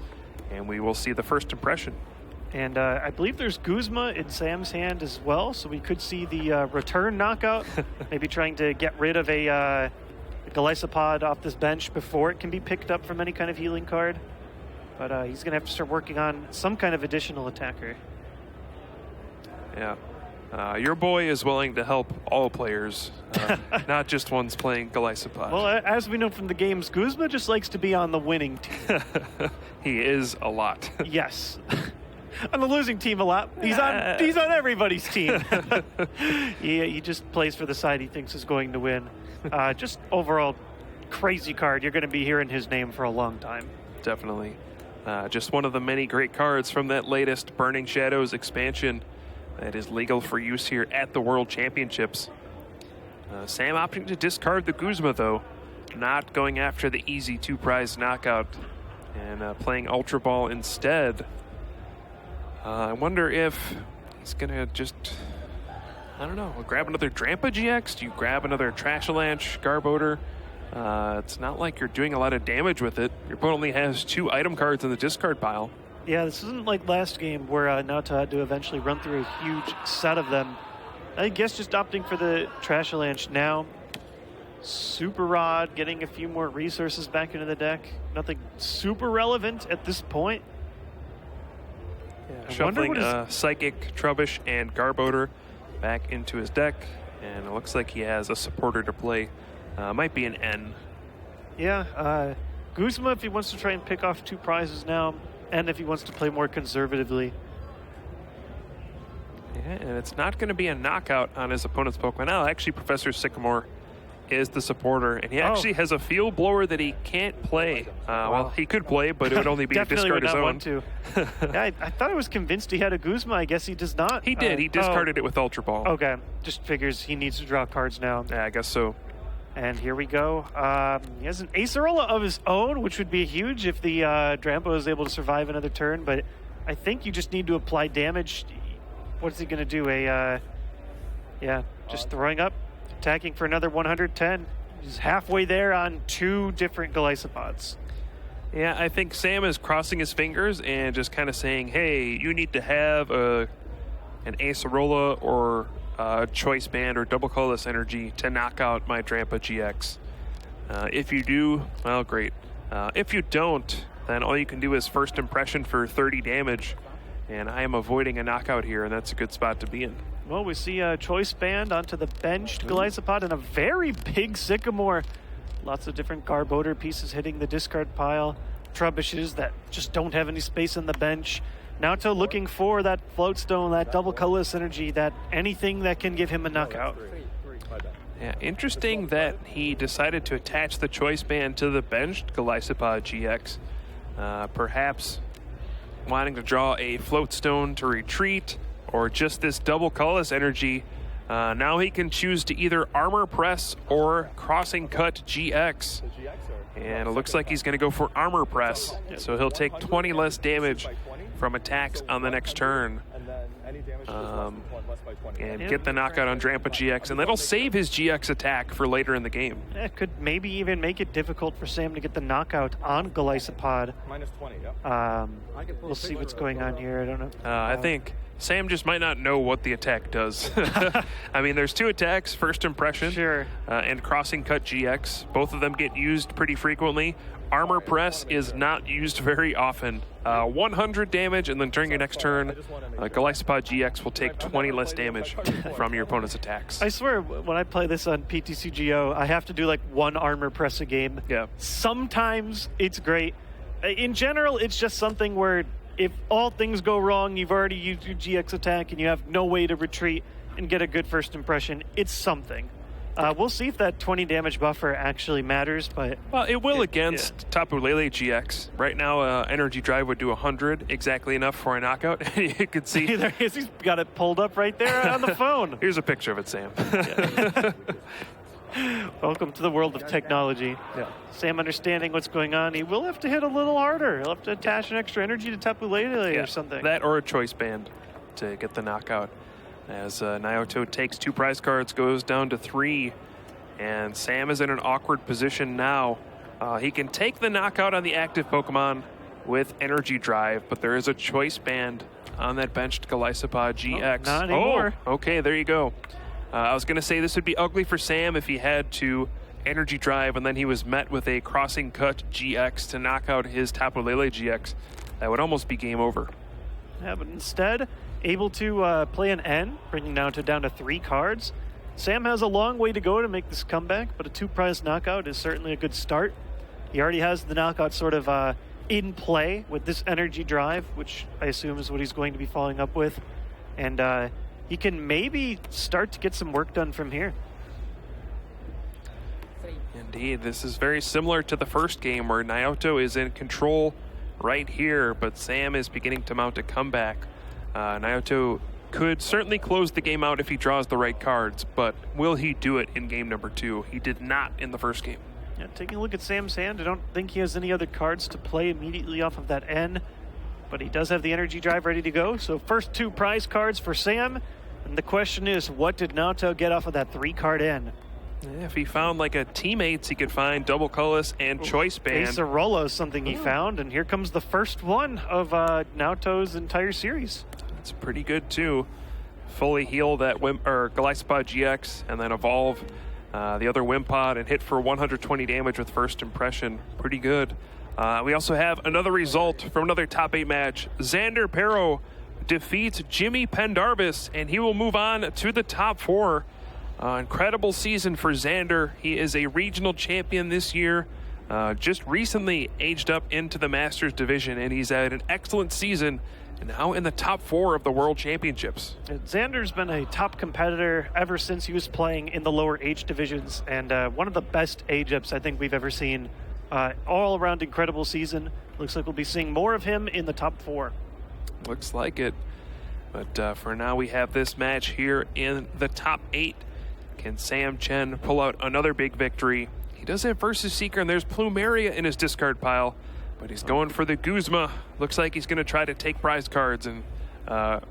And we will see the first impression. And I believe there's Guzma in Sam's hand as well, so we could see the return knockout, maybe trying to get rid of a Golisopod off this bench before it can be picked up from any kind of healing card. But he's going to have to start working on some kind of additional attacker. Yeah. Your boy is willing to help all players, not just ones playing Golisopod. Well, as we know from the games, Guzma just likes to be on the winning team. He is a lot. Yes. On the losing team a lot. He's on everybody's team. He just plays for the side he thinks is going to win. Just overall crazy card. You're going to be hearing his name for a long time. Definitely. Just one of the many great cards from that latest Burning Shadows expansion that is legal for use here at the World Championships. Sam opting to discard the Guzma, though, not going after the easy 2-prize knockout and playing Ultra Ball instead. I wonder if he's going to just, I don't know, grab another Drampa GX? Do you grab another Trashalanche Garbodor? It's not like you're doing a lot of damage with it. Your opponent only has 2 item cards in the discard pile. Yeah, this isn't like last game where Naoto had to eventually run through a huge set of them. I guess just opting for the Trashalanche now. Super Rod, getting a few more resources back into the deck. Nothing super relevant at this point. Yeah, shuffling Psychic, Trubbish, and Garbodor back into his deck. And it looks like he has a supporter to play. Might be an N. Yeah, Guzma if he wants to try and pick off 2 prizes now, and if he wants to play more conservatively. Yeah, and it's not going to be a knockout on his opponent's Pokemon. Now, actually, Professor Sycamore is the supporter, and he actually has a Field Blower that he can't play. Well, he could play, but it would only be to discard his own. Definitely would not want to. Yeah, I thought I was convinced he had a Guzma. I guess he does not. He did. He discarded it with Ultra Ball. Okay. Just figures he needs to draw cards now. Yeah, I guess so. And here we go. He has an Acerola of his own, which would be huge if the Drampa is able to survive another turn. But I think you just need to apply damage. What's he going to do? Just throwing up, attacking for another 110. He's halfway there on 2 different Golisopods. Yeah, I think Sam is crossing his fingers and just kind of saying, hey, you need to have an Acerola or a Choice Band or Double Colorless Energy to knock out my Drampa GX. If you do, well, great. If you don't, then all you can do is First Impression for 30 damage, and I am avoiding a knockout here, and that's a good spot to be in. Well, we see a Choice Band onto the benched Golisopod and a very big Sycamore. Lots of different Garbodor pieces hitting the discard pile. Trubbishes that just don't have any space on the bench. Naoto looking for that Floatstone, that Double Colorless Energy, that anything that can give him a knockout. Yeah, interesting that he decided to attach the Choice Band to the benched Golisopod GX. Perhaps wanting to draw a Floatstone to retreat, or just this Double Colorless Energy. Now he can choose to either Armor Press or Crossing Cut GX. And it looks like he's going to go for Armor Press. So he'll take 20 less damage from attacks on the next turn. And get the knockout on Drampa GX. And that'll save his GX attack for later in the game. It could maybe even make it difficult for Sam to get the knockout on Golisopod. We'll see what's going on here. I don't know. I think Sam just might not know what the attack does. I mean, there's two attacks, First Impression and Crossing Cut GX. Both of them get used pretty frequently. Armor Press is not used very often. 100 damage, and then during your next turn, Golisopod GX will take 20 less damage from your opponent's attacks. I swear, when I play this on PTCGO, I have to do like one Armor Press a game. Yeah. Sometimes it's great. In general, it's just something where if all things go wrong, you've already used your GX attack and you have no way to retreat and get a good First Impression. It's something. We'll see if that 20 damage buffer actually matters, but... Well, it will against Tapu Lele GX. Right now, Energy Drive would do 100, exactly enough for a knockout. You can see... There he is. He's got it pulled up right there on the phone. Here's a picture of it, Sam. Welcome to the world of technology. Yeah. Sam understanding what's going on. He will have to hit a little harder. He'll have to attach an extra energy to Tapu Lele or something. That or a Choice Band to get the knockout. As Naoto takes 2 prize cards, goes down to 3, and Sam is in an awkward position now. He can take the knockout on the active Pokemon with Energy Drive, but there is a Choice Band on that benched Golisopod GX. Not anymore. Oh, okay, there you go. I was going to say this would be ugly for Sam if he had to Energy Drive, and then he was met with a Crossing Cut GX to knock out his Tapu Lele GX. That would almost be game over. Yeah, but instead... able to play an N, bringing Naoto down to 3 cards. Sam has a long way to go to make this comeback, but a 2-prize knockout is certainly a good start. He already has the knockout sort of in play with this Energy Drive, which I assume is what he's going to be following up with. And he can maybe start to get some work done from here. Indeed, this is very similar to the first game where Naoto is in control right here, but Sam is beginning to mount a comeback. Naoto could certainly close the game out if he draws the right cards, but will he do it in game number 2? He did not in the first game. Yeah, taking a look at Sam's hand, I don't think he has any other cards to play immediately off of that N, but he does have the Energy Drive ready to go. So first 2 prize cards for Sam, and the question is, what did Naoto get off of that 3-card N? Yeah, if he found like a teammates, he could find Double Colorless and Choice Band. Acerola is something he found, and here comes the first one of Naoto's entire series. It's pretty good too. Fully heal that Golisopod GX and then evolve the other Wimpod and hit for 120 damage with First Impression. Pretty good. We also have another result from another top 8 match. Xander Pero defeats Jimmy Pendarvis, and he will move on to the top 4. Incredible season for Xander. He is a regional champion this year. Just recently aged up into the Masters division, and he's had an excellent season. And now in the top 4 of the World Championships. Xander's been a top competitor ever since he was playing in the lower age divisions, and one of the best age-ups I think we've ever seen. All-around incredible season. Looks like we'll be seeing more of him in the top 4. Looks like it. But for now, we have this match here in the top 8. Can Sam Chen pull out another big victory? He does have Versus Seeker, and there's Plumeria in his discard pile. But he's going for the Guzma. Looks like he's going to try to take prize cards and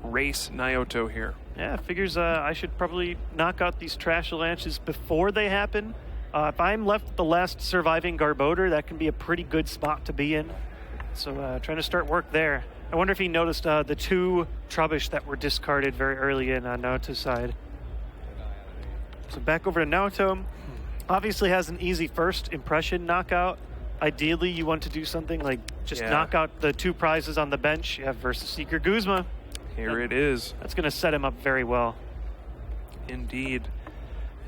race Naoto here. Yeah, figures I should probably knock out these trash avalanches before they happen. If I'm left with the last surviving Garbodor, that can be a pretty good spot to be in. So trying to start work there. I wonder if he noticed the 2 Trubbish that were discarded very early in on Naoto's side. So back over to Naoto. Obviously has an easy first impression knockout. Ideally, you want to do something like just knock out the 2 prizes on the bench. You have Versus Seeker Guzma. Here it is. That's going to set him up very well. Indeed.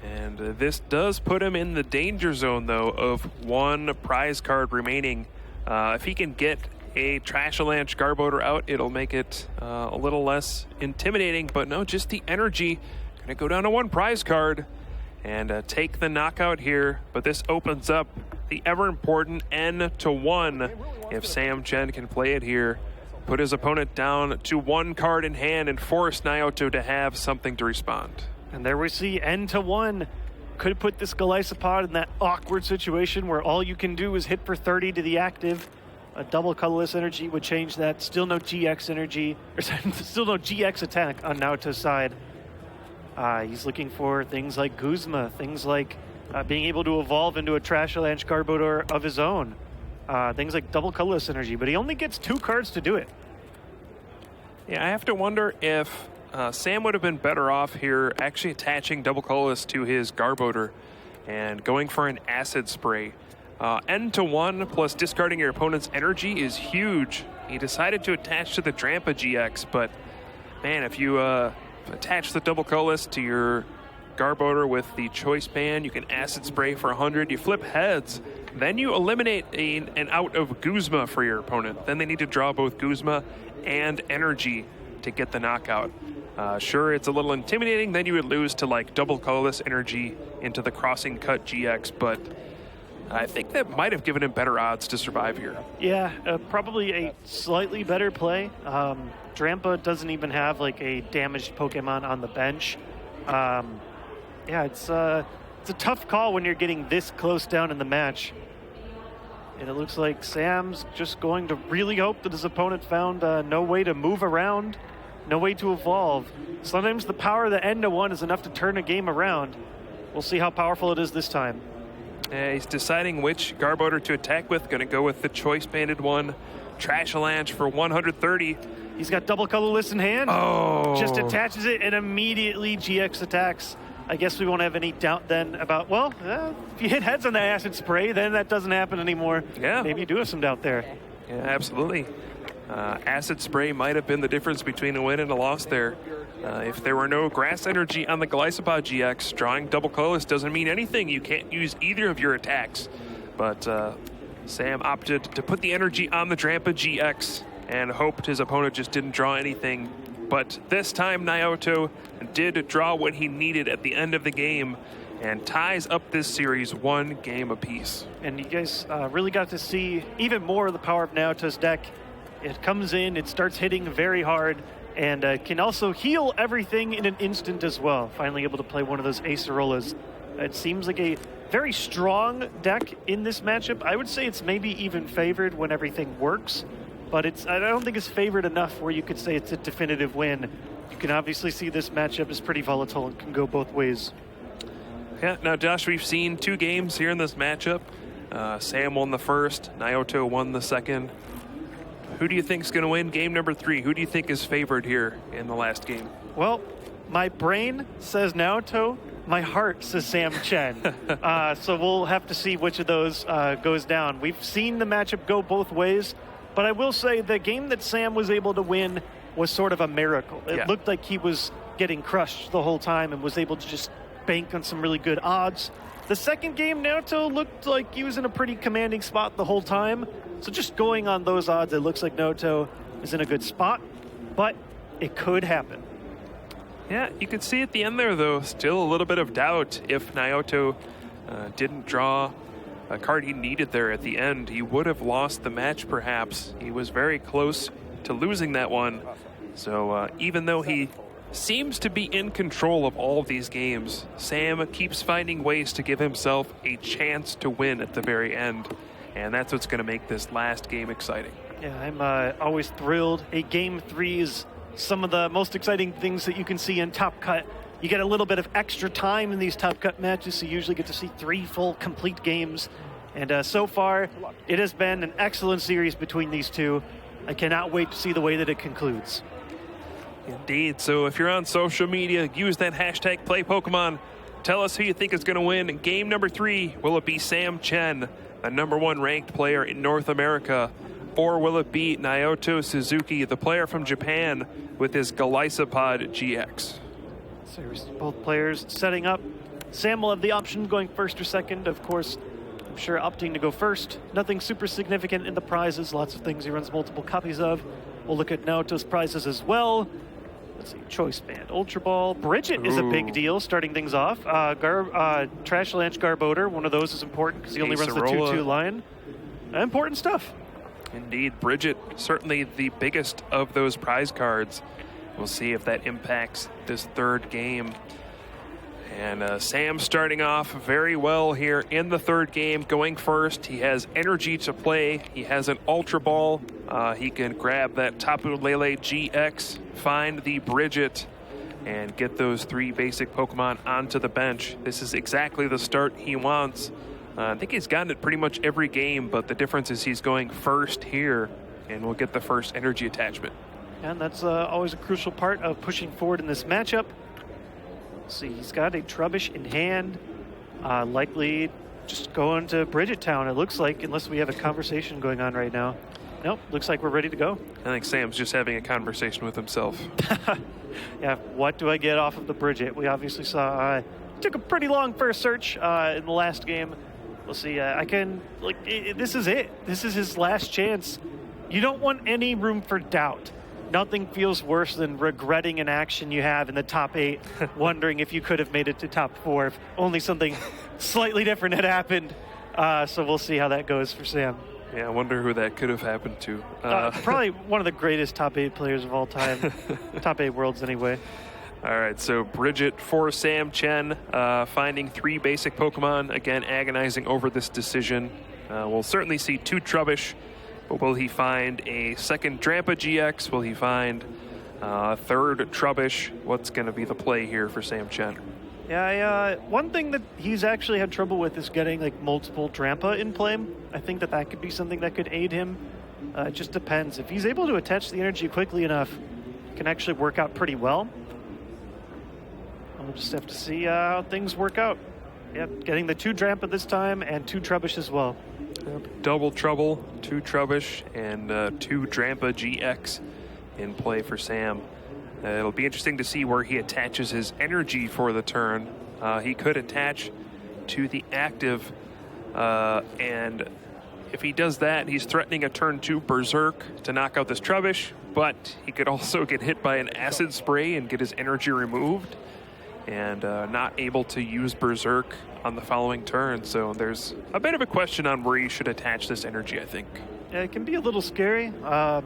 And this does put him in the danger zone, though, of 1 prize card remaining. If he can get a Trashalanche Garbodor out, it'll make it a little less intimidating. But no, just the energy. Going to go down to 1 prize card and take the knockout here. But this opens up the ever-important N to 1. If Sam Chen can play it here, put his opponent down to 1 card in hand and force Naoto to have something to respond. And there we see N to 1. Could put this Golisopod in that awkward situation where all you can do is hit for 30 to the active. A double colorless energy would change that. Still no GX energy, or still no GX attack on Naoto's side. He's looking for things like Guzma, things like being able to evolve into a Trashalanche Garbodor of his own. Things like double colorless energy, but he only gets 2 cards to do it. Yeah, I have to wonder if Sam would have been better off here actually attaching double colorless to his Garbodor and going for an acid spray. N to 1 plus discarding your opponent's energy is huge. He decided to attach to the Drampa GX, but man, if you attach the double colorless to your Garbodor with the Choice Band, you can acid spray for 100, you flip heads, then you eliminate an out of Guzma for your opponent. Then they need to draw both Guzma and energy to get the knockout. Sure, it's a little intimidating, then you would lose to like double colorless energy into the Crossing Cut GX, but I think that might have given him better odds to survive here. Yeah, probably a slightly better play. Drampa doesn't even have like a damaged Pokemon on the bench. Yeah, it's a tough call when you're getting this close down in the match. And it looks like Sam's just going to really hope that his opponent found no way to move around, no way to evolve. Sometimes the power of the N to 1 is enough to turn a game around. We'll see how powerful it is this time. He's deciding which Garbodor to attack with. Going to go with the Choice Banded one. Trashalanche for 130. He's got double colorless in hand. Oh. Just attaches it and immediately GX attacks. I guess we won't have any doubt then about, well, if you hit heads on that acid spray, then that doesn't happen anymore. Yeah. Maybe you do have some doubt there. Yeah, absolutely. Acid spray might have been the difference between a win and a loss there. If there were no grass energy on the Golisopod GX, drawing double colorless doesn't mean anything. You can't use either of your attacks. But Sam opted to put the energy on the Drampa GX and hoped his opponent just didn't draw anything. But this time, Naoto did draw what he needed at the end of the game and ties up this series 1 game apiece. And you guys really got to see even more of the power of Naoto's deck. It comes in, it starts hitting very hard, and can also heal everything in an instant as well. Finally able to play one of those Acerolas. It seems like a very strong deck in this matchup. I would say it's maybe even favored when everything works, but I don't think it's favored enough where you could say it's a definitive win. You can obviously see this matchup is pretty volatile and can go both ways. Yeah, now Josh, we've seen 2 games here in this matchup. Sam won the first, Naoto won the second. Who do you think is going to win game number 3? Who do you think is favored here in the last game? Well, my brain says Naoto, my heart says Sam Chen. So we'll have to see which of those goes down. We've seen the matchup go both ways, but I will say the game that Sam was able to win was sort of a miracle. It looked like he was getting crushed the whole time and was able to just bank on some really good odds. The second game, Naoto looked like he was in a pretty commanding spot the whole time. So just going on those odds, it looks like Naoto is in a good spot, but it could happen. Yeah, you could see at the end there, though, still a little bit of doubt. If Naoto didn't draw a card he needed there at the end, he would have lost the match, perhaps. He was very close to losing that one. So even though he seems to be in control of all of these games, Sam keeps finding ways to give himself a chance to win at the very end. And that's what's going to make this last game exciting. Yeah, I'm always thrilled. A game 3 is some of the most exciting things that you can see in Top Cut. You get a little bit of extra time in these top cut matches, so you usually get to see 3 full complete games. And so far, it has been an excellent series between these two. I cannot wait to see the way that it concludes. Indeed. So if you're on social media, use that hashtag #PlayPokemon. Tell us who you think is going to win. Game number 3, will it be Sam Chen, a #1 ranked player in North America? Or will it be Naoto Suzuki, the player from Japan, with his Golisopod GX? So both players setting up. Sam will have the option going first or second. Of course, I'm sure opting to go first. Nothing super significant in the prizes. Lots of things he runs multiple copies of. We'll look at Naoto's prizes as well. Let's see, Choice Band, Ultra Ball. Bridget is a big deal, starting things off. Trash Lanch Garbodor, one of those is important because he only runs the 2/2 line. Important stuff. Indeed, Bridget, certainly the biggest of those prize cards. We'll see if that impacts this third game. And Sam starting off very well here in the third game, going first. He has energy to play. He has an Ultra Ball. He can grab that Tapu Lele GX, find the Bridget, and get those 3 basic Pokemon onto the bench. This is exactly the start he wants. I think he's gotten it pretty much every game, but the difference is he's going first here, and we'll get the first energy attachment. And that's always a crucial part of pushing forward in this matchup. See, he's got a Trubbish in hand, likely just going to Bridget Town, it looks like, unless we have a conversation going on right now. Nope, looks like we're ready to go. I think Sam's just having a conversation with himself. Yeah, what do I get off of the Bridget? We obviously saw, took a pretty long first search in the last game. We'll see, this is it. This is his last chance. You don't want any room for doubt. Nothing feels worse than regretting an action you have in the top 8, wondering if you could have made it to top 4 if only something slightly different had happened. So we'll see how that goes for Sam. Yeah, I wonder who that could have happened to. Probably one of the greatest top 8 players of all time. Top 8 worlds anyway. All right, so Bridget for Sam Chen, finding 3 basic Pokemon. Again, agonizing over this decision. We'll certainly see 2 Trubbish. But will he find a second Drampa GX? Will he find a third Trubbish? What's going to be the play here for Sam Chen? Yeah, one thing that he's actually had trouble with is getting like multiple Drampa in play. I think that could be something that could aid him. It just depends. If he's able to attach the energy quickly enough, it can actually work out pretty well. We'll just have to see how things work out. Yep, getting the 2 Drampa this time and 2 Trubbish as well. Double trouble, 2 Trubbish, and 2 Drampa GX in play for Sam. It'll be interesting to see where he attaches his energy for the turn. He could attach to the active, and if he does that, he's threatening a turn 2 Berserk to knock out this Trubbish, but he could also get hit by an Acid Spray and get his energy removed, and not able to use Berserk on the following turn. So there's a bit of a question on where you should attach this energy, I think. Yeah, it can be a little scary. I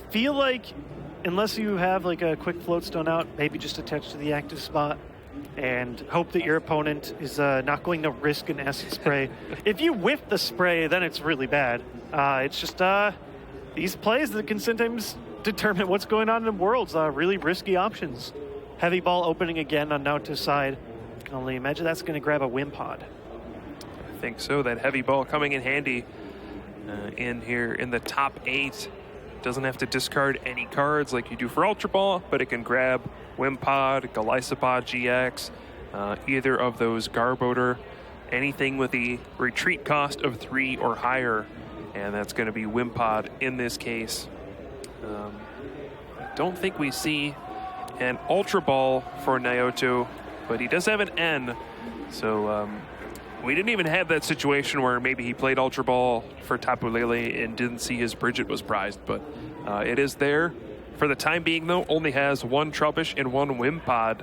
feel like unless you have like a quick float stone out, maybe just attach to the active spot and hope that your opponent is not going to risk an acid spray. If you whiff the spray, then it's really bad. It's just these plays that can sometimes determine what's going on in worlds. Really risky options. Heavy Ball opening again on Naoto's side. I can only imagine that's going to grab a Wimpod. I think so. That Heavy Ball coming in handy in here in the top 8. Doesn't have to discard any cards like you do for Ultra Ball, but it can grab Wimpod, Golisopod GX, either of those Garbodor, anything with a retreat cost of 3 or higher, and that's going to be Wimpod in this case. I don't think we see an Ultra Ball for Naoto, but he does have an N, so we didn't even have that situation where maybe he played Ultra Ball for Tapu Lele and didn't see his Bridget was prized, but it is there. For the time being, though, only has 1 Trubbish and 1 Wimpod.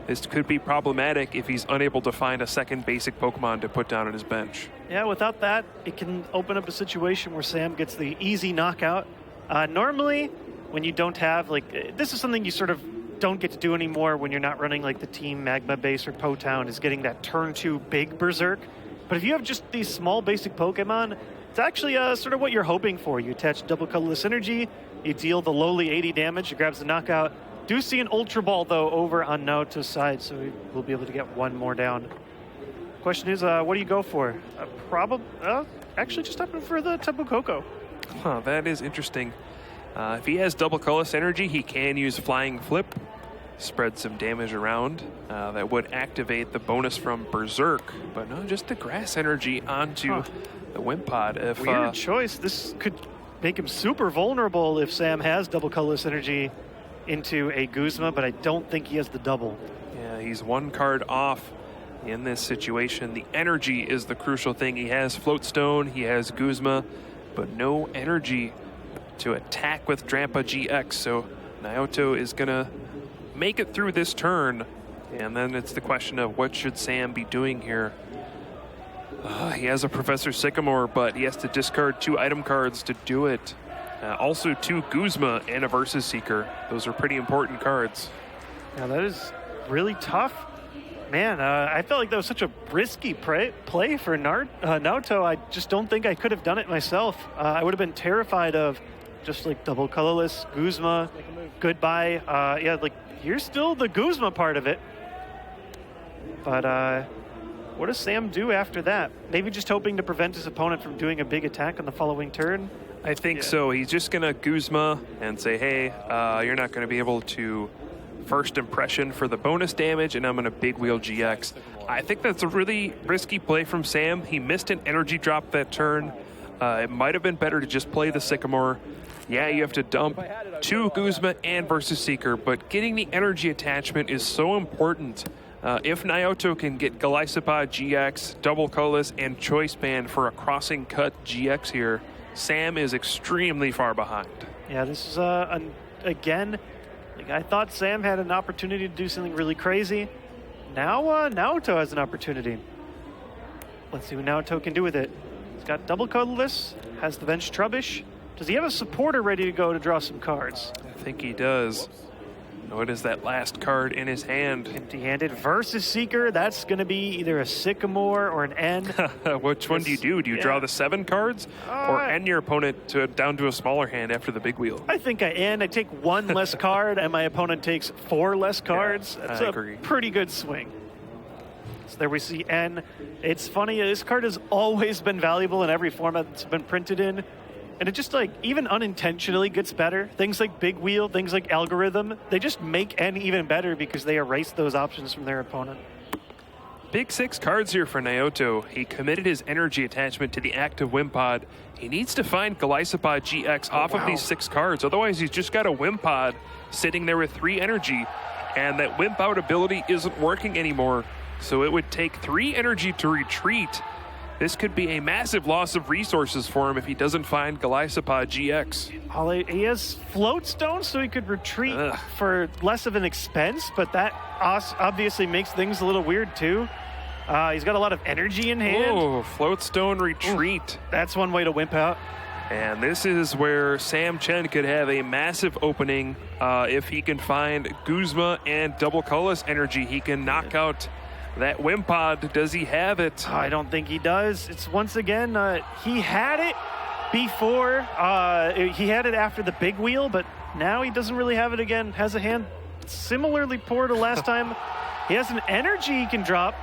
This could be problematic if he's unable to find a second basic Pokemon to put down on his bench. Yeah, without that, it can open up a situation where Sam gets the easy knockout. Normally, when you don't have, this is something you sort of don't get to do anymore when you're not running like the Team Magma base or Po-Town, is getting that turn 2 big Berserk. But if you have just these small basic Pokemon, it's actually sort of what you're hoping for. You attach double colorless energy, you deal the lowly 80 damage, it grabs the knockout, Do see an Ultra Ball, though, over on Naoto's side, so we'll be able to get one more down. Question is, what do you go for? Actually, just opting for the Tapu Koko. Huh, that is interesting. If he has double colorless energy, he can use Flying Flip, spread some damage around. That would activate the bonus from Berserk, but no, just the grass energy onto the Wimpod. Weird choice. This could make him super vulnerable if Sam has double colorless energy into a Guzma, but I don't think he has the double. Yeah, he's one card off in this situation. The energy is the crucial thing. He has Float Stone, he has Guzma, but no energy to attack with Drampa GX. So Naoto is gonna make it through this turn, and then it's the question of what should Sam be doing here. He has a Professor Sycamore, but he has to discard 2 item cards to do it. Also 2 Guzma and a Versus Seeker. Those are pretty important cards. Yeah, that is really tough. Man, I felt like that was such a risky play for Naoto. I just don't think I could have done it myself. I would have been terrified of just like double colorless, Guzma, goodbye. Yeah, like here's still the Guzma part of it. But what does Sam do after that? Maybe just hoping to prevent his opponent from doing a big attack on the following turn? I think so. He's just going to Guzma and say, hey, you're not going to be able to first impression for the bonus damage, and I'm going to Big Wheel GX. I think that's a really risky play from Sam. He missed an energy drop that turn. It might have been better to just play the Sycamore. Yeah, you have to dump 2 Guzma and Versus Seeker, but getting the energy attachment is so important. If Naoto can get Galisipod GX, Double Colorless, and Choice Band for a Crossing Cut GX here, Sam is extremely far behind. Yeah, this is, again, like I thought Sam had an opportunity to do something really crazy. Now Naoto has an opportunity. Let's see what Naoto can do with it. He's got double colorless, has the bench Trubbish. Does he have a supporter ready to go to draw some cards? I think he does. What is that last card in his hand? Empty-handed Versus Seeker. That's going to be either a Sycamore or an N. Which one do you do? Do you draw the 7 cards or end your opponent down to a smaller hand after the big wheel? I think I end. I take 1 less card and my opponent takes 4 less cards. Yeah, That's I a agree. pretty good swing. So there we see N. It's funny, this card has always been valuable in every format it's been printed in. And it just like, even unintentionally gets better. Things like Big Wheel, things like Algorithm, they just make N even better because they erase those options from their opponent. Big 6 cards here for Naoto. He committed his energy attachment to the active Wimpod. He needs to find Galisipod GX off of these 6 cards. Otherwise, he's just got a Wimpod sitting there with 3 energy. And that Wimp Out ability isn't working anymore. So it would take 3 energy to retreat. This could be a massive loss of resources for him if he doesn't find Galisipod GX. He has Float Stone, so he could retreat for less of an expense, but that obviously makes things a little weird too. He's got a lot of energy in hand. Oh, Float Stone retreat. Ooh, that's one way to Wimp Out. And this is where Sam Chen could have a massive opening. If he can find Guzma and double colorless energy, he can knock out that Wimpod. Does he have it? I don't think he does. It's once again, he had it before. He had it after the big wheel, but now he doesn't really have it again. Has a hand similarly poor to last time. He has an energy he can drop.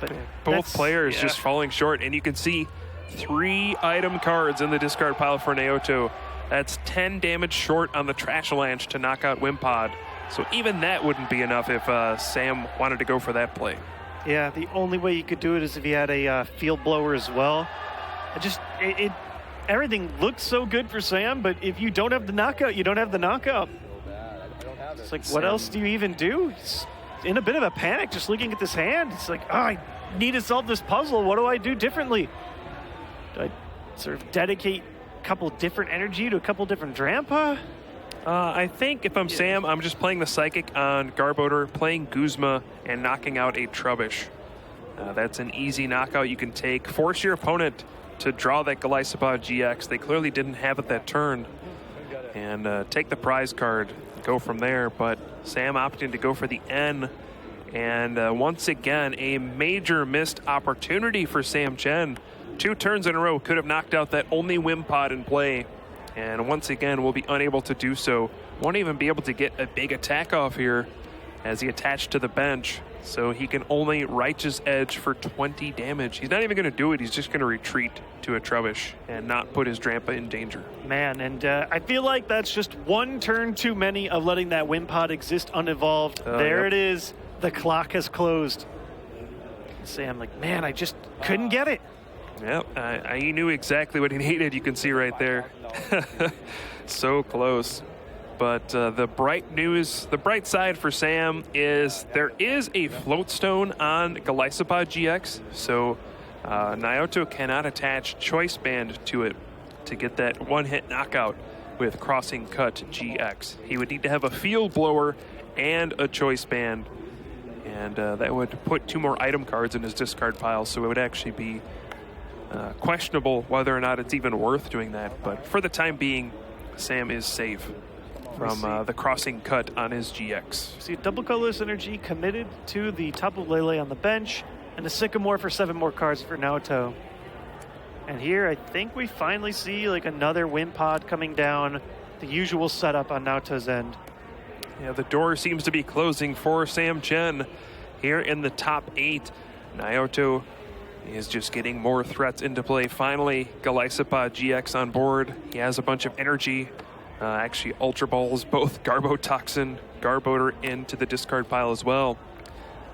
But both players just falling short, and you can see 3 item cards in the discard pile for Naoto. That's 10 damage short on the Trash Avalanche to knock out Wimpod. So even that wouldn't be enough if Sam wanted to go for that play. Yeah, the only way you could do it is if he had a Field Blower as well. Everything looks so good for Sam, but if you don't have the knockout, you don't have the knockout. It's like, what else do you even do? He's in a bit of a panic just looking at this hand. It's like, I need to solve this puzzle. What do I do differently? Do I sort of dedicate a couple different energy to a couple different Drampa? I think if I'm Sam, I'm just playing the Psychic on Garbodor, playing Guzma, and knocking out a Trubbish. That's an easy knockout you can take. Force your opponent to draw that Galisipod GX. They clearly didn't have it that turn. And take the prize card, go from there. But Sam opting to go for the N. And once again, a major missed opportunity for Sam Chen. 2 turns in a row could have knocked out that only Wimpod in play. And once again, will be unable to do so. Won't even be able to get a big attack off here as he attached to the bench. So he can only Righteous Edge for 20 damage. He's not even going to do it. He's just going to retreat to a Trubbish and not put his Drampa in danger. Man, and I feel like that's just one turn too many of letting that Wimpod exist unevolved. There it is. The clock has closed. Sam, like, man, I just couldn't get it. Yep, he knew exactly what he needed. You can see right there. So close. But the bright news, the bright side for Sam is there is a float stone on Galisopod GX. So Naoto cannot attach Choice Band to it to get that one-hit knockout with Crossing Cut GX. He would need to have a Field Blower and a Choice Band. And that would put 2 more item cards in his discard pile. So it would actually be questionable whether or not it's even worth doing that. But for the time being, Sam is safe from the Crossing Cut on his GX. See, double colorless energy committed to the Tapu Lele on the bench, and a Sycamore for 7 more cards for Naoto. And here, I think we finally see like another Wimpod coming down, the usual setup on Naoto's end. Yeah, the door seems to be closing for Sam Chen here in the top 8. Naoto is just getting more threats into play. Finally, Galisopod GX on board. He has a bunch of energy. Actually, Ultra Balls, both Garbotoxin, Garbodor into the discard pile as well.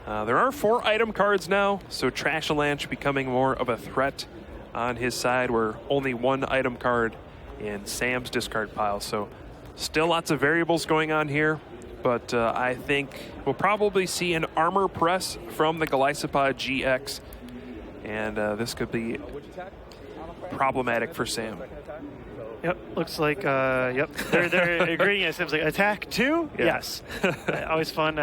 There are 4 item cards now, so Trashalanche becoming more of a threat on his side, where only 1 item card in Sam's discard pile. So still lots of variables going on here, but I think we'll probably see an armor press from the Galisopod GX, and this could be problematic for Sam. Yep, looks like, yep, they're agreeing. It seems like attack 2? Yeah. Yes. Always fun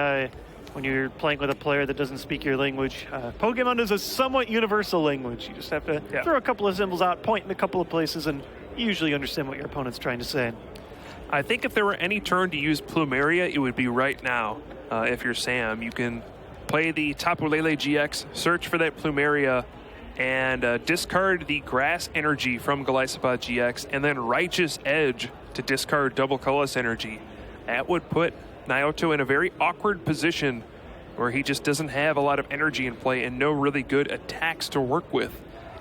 when you're playing with a player that doesn't speak your language. Pokemon is a somewhat universal language. You just have to throw a couple of symbols out, point in a couple of places, and you usually understand what your opponent's trying to say. I think if there were any turn to use Plumeria, it would be right now. If you're Sam, you can play the Tapu Lele GX, search for that Plumeria, and discard the Grass Energy from Galisopod GX, and then Righteous Edge to discard Double Colorless Energy. That would put Naoto in a very awkward position where he just doesn't have a lot of energy in play and no really good attacks to work with.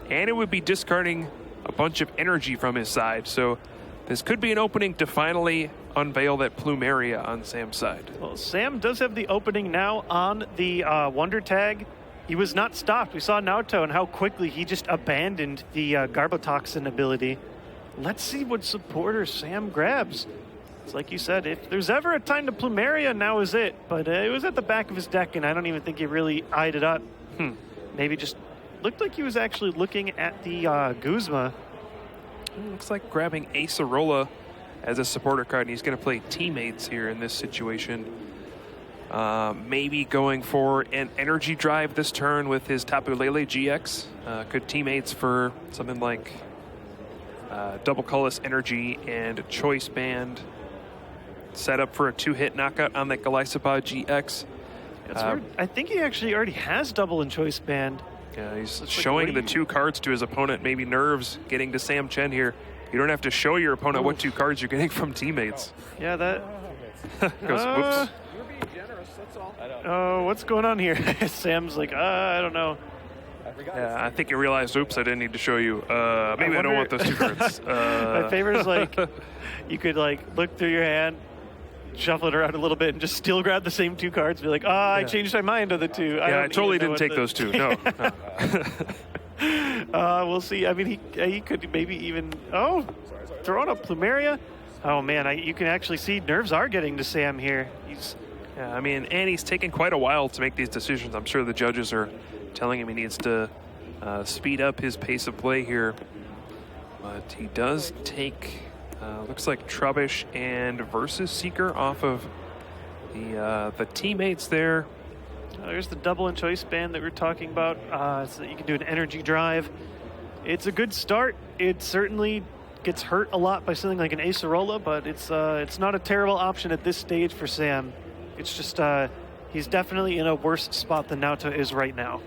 And it would be discarding a bunch of energy from his side. So this could be an opening to finally unveil that Plumeria on Sam's side. Well, Sam does have the opening now on the Wonder Tag. He was not stopped. We saw Naoto and how quickly he just abandoned the Garbotoxin ability. Let's see what supporter Sam grabs. It's like you said, if there's ever a time to Plumeria, now is it. But it was at the back of his deck, and I don't even think he really eyed it up. Maybe just looked like he was actually looking at the Guzma. Looks like grabbing Acerola as a supporter card, and he's going to play Teammates here in this situation. Maybe going for an energy drive this turn with his Tapu Lele GX. Could Teammates for something like Double Colorless Energy and Choice Band. Set up for a 2-hit knockout on that Galisopod GX. That's weird. I think he actually already has Double and Choice Band. Yeah, he's showing the 2 cards to his opponent. Maybe nerves getting to Sam Chen here. You don't have to show your opponent what 2 cards you're getting from Teammates. Yeah, that goes, whoops. You're being generous, that's all. Oh, what's going on here? Sam's like, I don't know. Yeah, I think you realized, oops, I didn't need to show you. Maybe I don't want those 2 cards. My favorite is like, you could like look through your hand, shuffle it around a little bit, and just still grab the same 2 cards. Be like, I changed my mind on the 2. Yeah, I totally didn't take those 2. No. We'll see. I mean, he could maybe even throw on a Plumeria. Oh man, you can actually see nerves are getting to Sam here. Yeah, I mean, and he's taken quite a while to make these decisions. I'm sure the judges are telling him he needs to speed up his pace of play here. But he does take, looks like Trubbish and Versus Seeker off of the Teammates there. There's the Double and Choice Band that we're talking about, so that you can do an energy drive. It's a good start. It certainly gets hurt a lot by something like an Acerola, but it's not a terrible option at this stage for Sam. It's just he's definitely in a worse spot than Naoto is right now.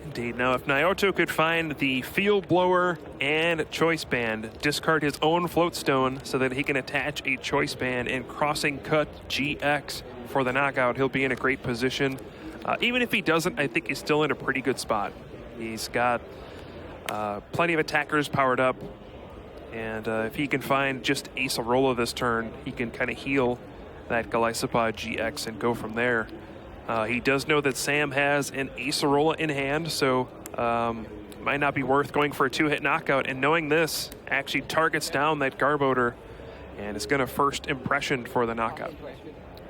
Indeed. Now, if Naoto could find the Field Blower and Choice Band, discard his own Float Stone so that he can attach a Choice Band and Crossing Cut GX for the knockout, he'll be in a great position. Even if he doesn't, I think he's still in a pretty good spot. He's got plenty of attackers powered up, and if he can find just Acerola this turn, he can kind of heal that Golisopod GX and go from there. He does know that Sam has an Acerola in hand, so might not be worth going for a 2-hit knockout. And knowing this, actually targets down that Garbodor and is going to first impression for the knockout.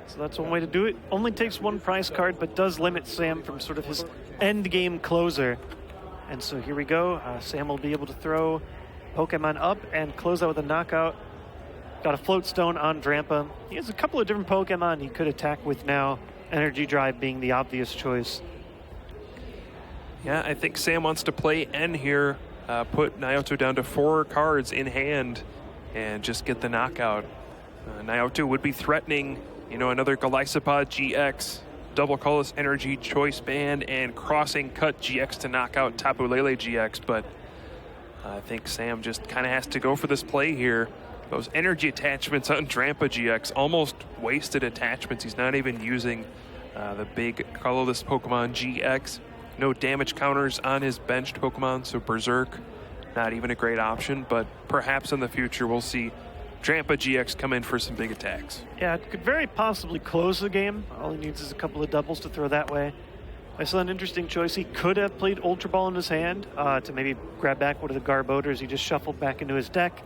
So that's one way to do it. Only takes one prize card, but does limit Sam from sort of his end game closer. And so here we go. Sam will be able to throw Pokemon up and close out with a knockout. Got a Float Stone on Drampa. He has a couple of different Pokemon he could attack with now. Energy Drive being the obvious choice. Yeah, I think Sam wants to play N here, put Naoto down to 4 cards in hand, and just get the knockout. Naoto would be threatening, another Golisopod GX, Double Colorless Energy Choice Band, and Crossing Cut GX to knock out Tapu Lele GX, but I think Sam just kind of has to go for this play here. Those energy attachments on Drampa GX, almost wasted attachments. He's not even using the big colorless Pokemon GX. No damage counters on his benched Pokemon, so Berserk, not even a great option, but perhaps in the future we'll see Drampa GX come in for some big attacks. Yeah, it could very possibly close the game. All he needs is a couple of doubles to throw that way. I saw an interesting choice. He could have played Ultra Ball in his hand to maybe grab back one of the Garbodors he just shuffled back into his deck.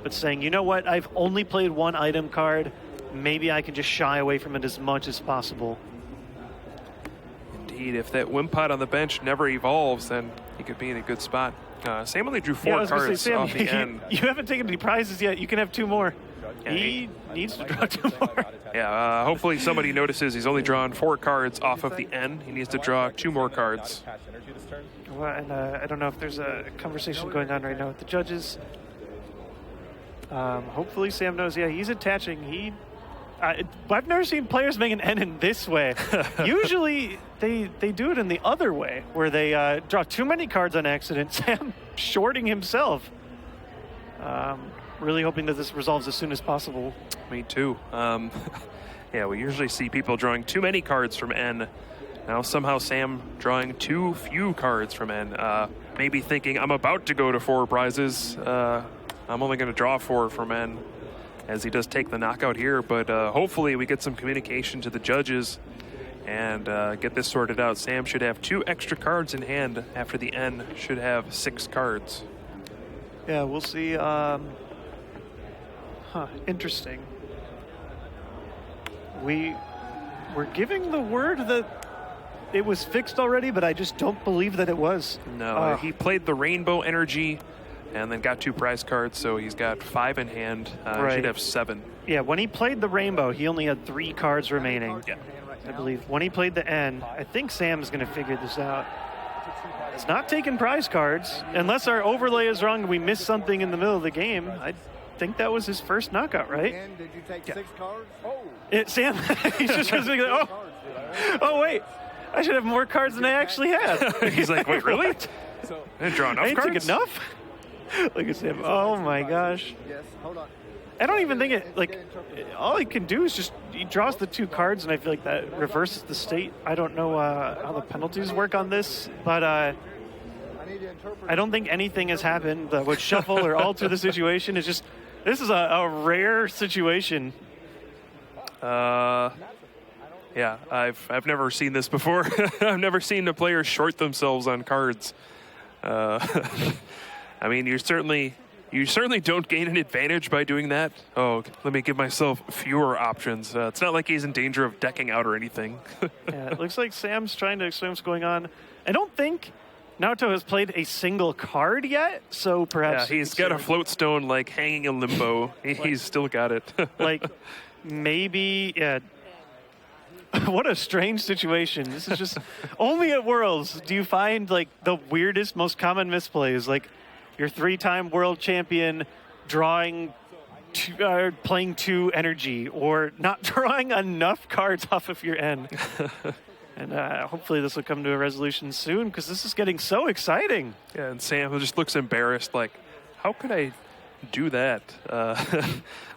But saying, you know what, I've only played one item card. Maybe I can just shy away from it as much as possible. Indeed, if that Wimpod on the bench never evolves, then he could be in a good spot. Sam only drew 4 cards Sam, off the end. You haven't taken any prizes yet. You can have 2 more. Yeah, he needs to draw 2 more. Yeah, hopefully somebody notices he's only drawn 4 cards off of the N. He needs to draw 2 more cards. Well, and I don't know if there's a conversation going on right now with the judges. Hopefully Sam knows, he's attaching. I've never seen players make an N in this way. Usually they do it in the other way, where they draw too many cards on accident. Sam shorting himself. Really hoping that this resolves as soon as possible. Me too. Yeah, we usually see people drawing too many cards from N. Now somehow Sam drawing too few cards from N. Maybe thinking, I'm about to go to 4 prizes. I'm only going to draw 4 from N, as he does take the knockout here. But hopefully we get some communication to the judges and get this sorted out. Sam should have 2 extra cards in hand after the N should have 6 cards. Yeah, we'll see. Interesting. We're giving the word that it was fixed already, but I just don't believe that it was. No, he played the Rainbow Energy and then got 2 prize cards, so he's got 5 in hand. Right. Should have 7. Yeah, when he played the Rainbow, he only had 3 cards remaining. Yeah. I believe. When he played the N, I think Sam's going to figure this out. It's not taking prize cards. Unless our overlay is wrong and we missed something in the middle of the game. I think that was his first knockout, right? And did you take 6 cards? Sam, he's just going to go, oh, wait. I should have more cards than I actually have. He's like, wait, really? I didn't draw enough cards? I didn't take enough? Look at Sam. Oh, my gosh. Yes, hold on. I don't even think all he can do is just, he draws the 2 cards, and I feel like that reverses the state. I don't know how the penalties work on this, but I don't think anything has happened that would shuffle or alter the situation. It's just, this is a rare situation. Yeah, I've never seen this before. I've never seen a player short themselves on cards. I mean, you certainly don't gain an advantage by doing that. Oh, let me give myself fewer options. It's not like he's in danger of decking out or anything. Yeah, it looks like Sam's trying to explain what's going on. I don't think Naoto has played a single card yet, so perhaps... Yeah, he's got a Float Stone, hanging in limbo. He's still got it. Maybe... Yeah. What a strange situation. This is just... Only at Worlds do you find, the weirdest, most common misplays. Your 3-time world champion playing 2 energy, or not drawing enough cards off of your N. And hopefully this will come to a resolution soon, because this is getting so exciting. Yeah, and Sam just looks embarrassed, like, how could I do that?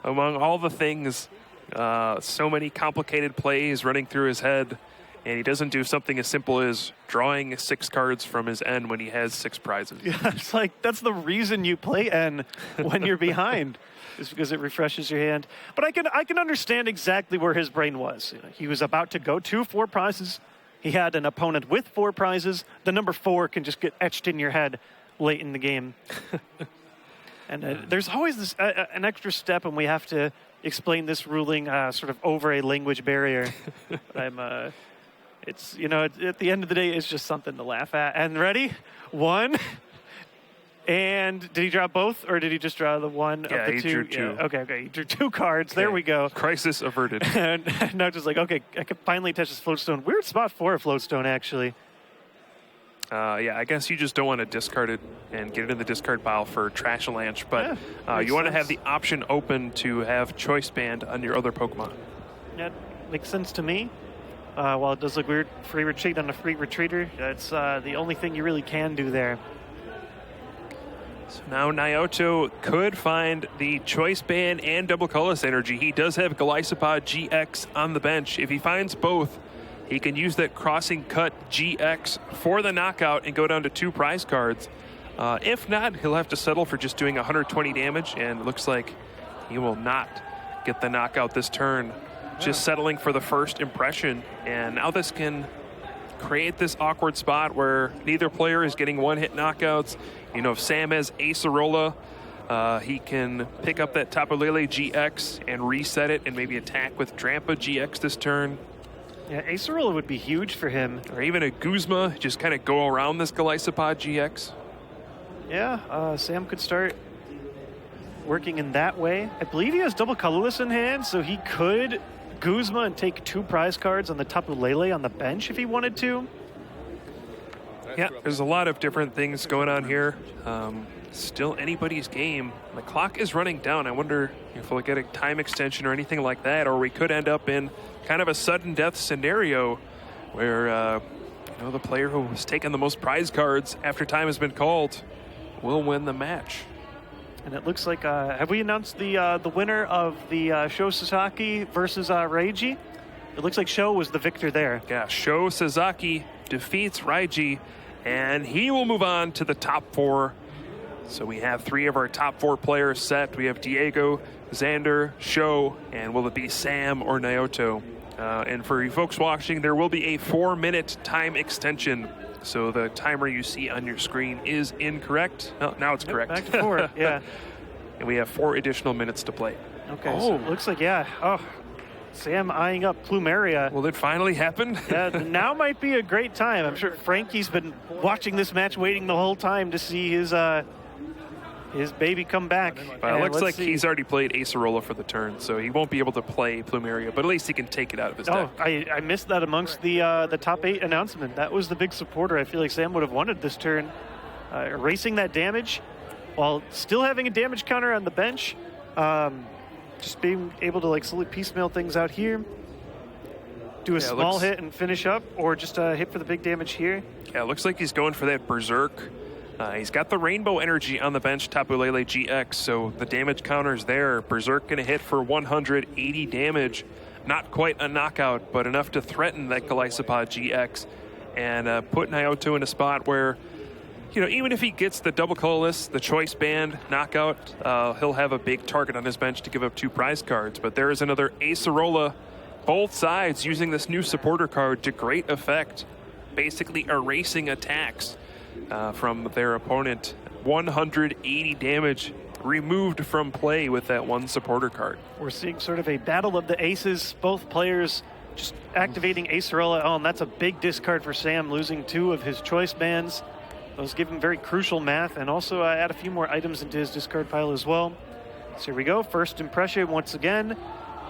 Among all the things, so many complicated plays running through his head, and he doesn't do something as simple as drawing 6 cards from his N when he has 6 prizes. Yeah, it's like, that's the reason you play N when you're behind, is because it refreshes your hand. But I can understand exactly where his brain was. He was about to go to 4 prizes. He had an opponent with 4 prizes. The number 4 can just get etched in your head late in the game. And there's always this an extra step, and we have to explain this ruling sort of over a language barrier. It's, at the end of the day, it's just something to laugh at. And ready? 1. And did he draw both, or did he just draw the one Yeah, of the he 2? drew 2. Yeah, okay. He drew 2 cards. There we go. Crisis averted. And now just like, okay, I can finally touch this floatstone. Weird spot for a floatstone, actually. Yeah, I guess you just don't want to discard it and get it in the discard pile for Trash Avalanche, but you want to have the option open to have Choice Band on your other Pokemon. That makes sense to me. While it does look weird, free retreat on a free retreater, that's the only thing you really can do there. So now Naoto could find the Choice Band and Double Colorless Energy. He does have Golisopod GX on the bench. If he finds both, he can use that Crossing Cut GX for the knockout and go down to 2 prize cards. If not, he'll have to settle for just doing 120 damage, and it looks like he will not get the knockout this turn. Just settling for the first impression, and now this can create this awkward spot where neither player is getting one-hit knockouts. If Sam has Acerola, he can pick up that Tapu Lele GX and reset it and maybe attack with Drampa GX this turn. Yeah, Acerola would be huge for him. Or even a Guzma, just kind of go around this Golisopod GX. Yeah, Sam could start working in that way. I believe he has Double Colorless in hand, so he could Guzma and take 2 prize cards on the Tapu Lele on the bench if he wanted to. Yeah, there's a lot of different things going on here. Still anybody's game. The clock is running down. I wonder if we'll get a time extension or anything like that, or we could end up in kind of a sudden death scenario where the player who has taken the most prize cards after time has been called will win the match. And it looks like, have we announced the winner of the Sho Suzuki versus Reiji? It looks like Sho was the victor there. Yeah, Sho Suzuki defeats Reiji, and he will move on to the top 4. So we have 3 of our top 4 players set. We have Diego, Xander, Sho, and will it be Sam or Naoto? And for you folks watching, there will be a 4-minute time extension. So the timer you see on your screen is incorrect. Oh, now it's correct. Back to 4, yeah. And we have 4 additional minutes to play. Okay, so it looks like, Sam eyeing up Plumeria. Will it finally happen? Yeah, now might be a great time. I'm sure Frankie's been watching this match, waiting the whole time to see his baby come back. It looks like he's already played Acerola for the turn, so he won't be able to play Plumeria, but at least he can take it out of his deck. I missed that amongst the top 8 announcement. That was the big supporter. I feel like Sam would have wanted this turn. Erasing that damage while still having a damage counter on the bench. Just being able to slowly piecemeal things out here. Do a small hit and finish up, or just hit for the big damage here. Yeah, it looks like he's going for that Berserk. He's got the Rainbow Energy on the bench, Tapu Lele GX, so the damage counter's there. Berserk going to hit for 180 damage. Not quite a knockout, but enough to threaten that Golisopod GX and put Naoto in a spot where, even if he gets the Double Colorless, the Choice Band knockout, he'll have a big target on his bench to give up 2 prize cards. But there is another Acerola, both sides using this new supporter card to great effect, basically erasing attacks from their opponent. 180 damage removed from play with that one supporter card. We're seeing sort of a battle of the aces, both players just activating Acerola. Oh, and that's a big discard for Sam, losing 2 of his Choice Bands. Those give him very crucial math, and also add a few more items into his discard pile as well. So here we go, first impression once again.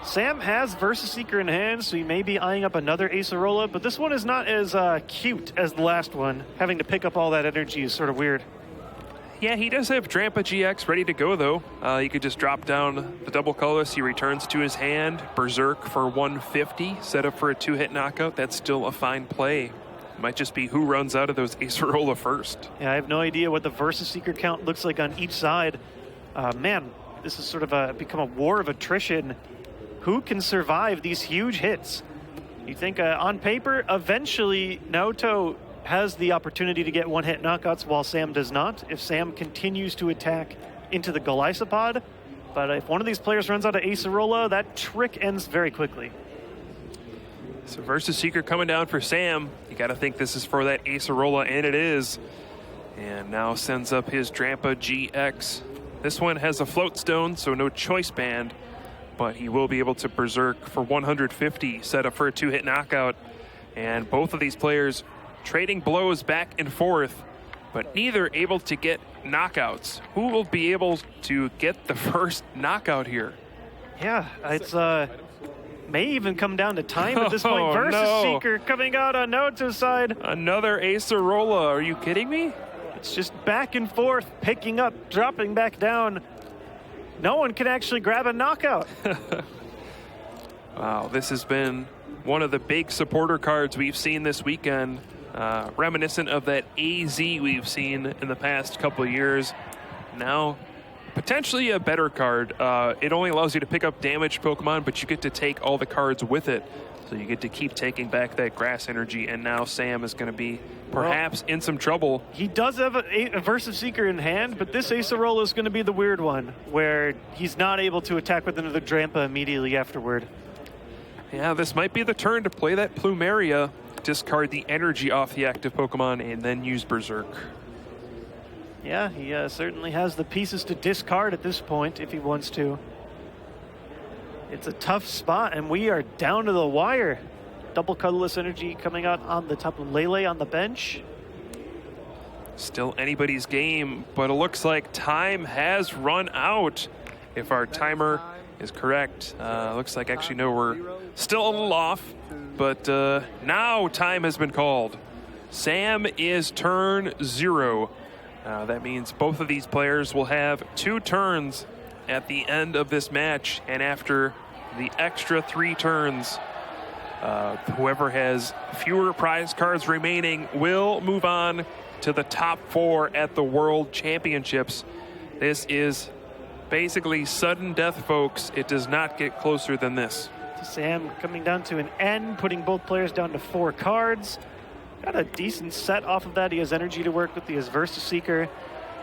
Sam has Versus Seeker in hand, so he may be eyeing up another Acerola, but this one is not as cute as the last one. Having to pick up all that energy is sort of weird. Yeah, he does have Drampa GX ready to go, though. He could just drop down the double colorless. He returns to his hand. Berserk for 150, set up for a 2-hit knockout. That's still a fine play. Might just be who runs out of those Acerola first. Yeah, I have no idea what the Versus Seeker count looks like on each side. Man, this has sort of become a war of attrition. Who can survive these huge hits? You think on paper, eventually Naoto has the opportunity to get one-hit knockouts while Sam does not, if Sam continues to attack into the Golisopod. But if one of these players runs out of Acerola, that trick ends very quickly. So Versus Seeker coming down for Sam. You got to think this is for that Acerola, and it is. And now sends up his Drampa GX. This one has a float stone, so no choice band, but he will be able to Berserk for 150, set up for a 2-hit knockout. And both of these players trading blows back and forth, but neither able to get knockouts. Who will be able to get the first knockout here? Yeah, it's may even come down to time at this point. Oh, Versus no. Seeker coming out on Naoto's side. Another Acerola. Are you kidding me? It's just back and forth, picking up, dropping back down. No one can actually grab a knockout. Wow, this has been one of the big supporter cards we've seen this weekend. Reminiscent of that AZ we've seen in the past couple of years. Now, potentially a better card. It only allows you to pick up damaged Pokemon, but you get to take all the cards with it. So you get to keep taking back that grass energy, and now Sam is going to be perhaps in some trouble. He does have a Versus Seeker in hand, but this Acerola is going to be the weird one, where he's not able to attack with another Drampa immediately afterward. Yeah, this might be the turn to play that Plumeria, discard the energy off the active Pokemon, and then use Berserk. Yeah, he certainly has the pieces to discard at this point if he wants to. It's a tough spot, and we are down to the wire. Double colorless energy coming out on the top of Lele on the bench. Still anybody's game, but it looks like time has run out. If our timer is correct, looks like actually no, we're still a little off, but now time has been called. Sam is turn 0. That means both of these players will have 2 turns at the end of this match, and after the extra 3 turns, whoever has fewer prize cards remaining will move on to the top 4 at the World Championships. This is basically sudden death, folks. It does not get closer than this. Sam coming down to an N, putting both players down to 4 cards. Got a decent set off of that. He has energy to work with. He has Versus Seeker.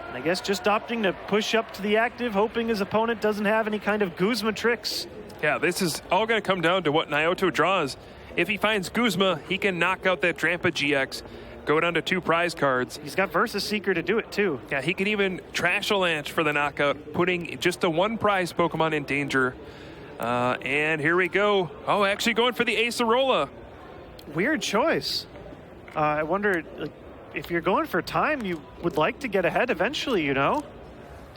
And I guess just opting to push up to the active, hoping his opponent doesn't have any kind of Guzma tricks. Yeah, this is all going to come down to what Naoto draws. If he finds Guzma, he can knock out that Drampa GX, go down to 2 prize cards. He's got Versus Seeker to do it, too. Yeah, he can even Trashalanche for the knockout, putting just the 1 prize Pokemon in danger. And here we go. Oh, actually going for the Acerola. Weird choice. I wonder, like, if you're going for time, you would like to get ahead eventually, you know?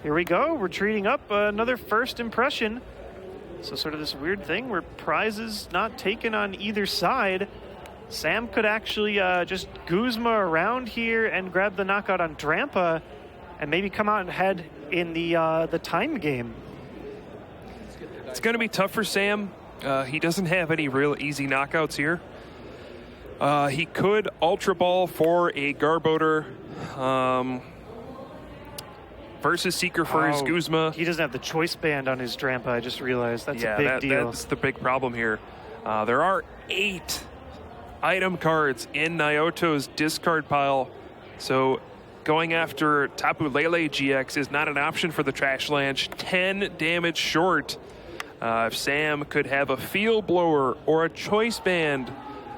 Here we go. We're treating up another first impression. So sort of this weird thing where prizes not taken on either side. Sam could actually just Guzma around here and grab the knockout on Drampa and maybe come out ahead in the time game. It's going to be tough for Sam. He doesn't have any real easy knockouts here. He could Ultra Ball for a Garbodor. Versus Seeker for his Guzma. He doesn't have the choice band on his Drampa, I just realized. That's a big deal. That's the big problem here. There are 8 item cards in Naoto's discard pile, so going after Tapu Lele GX is not an option for the Trashalanche. 10 damage short. If Sam could have a Field Blower or a Choice Band,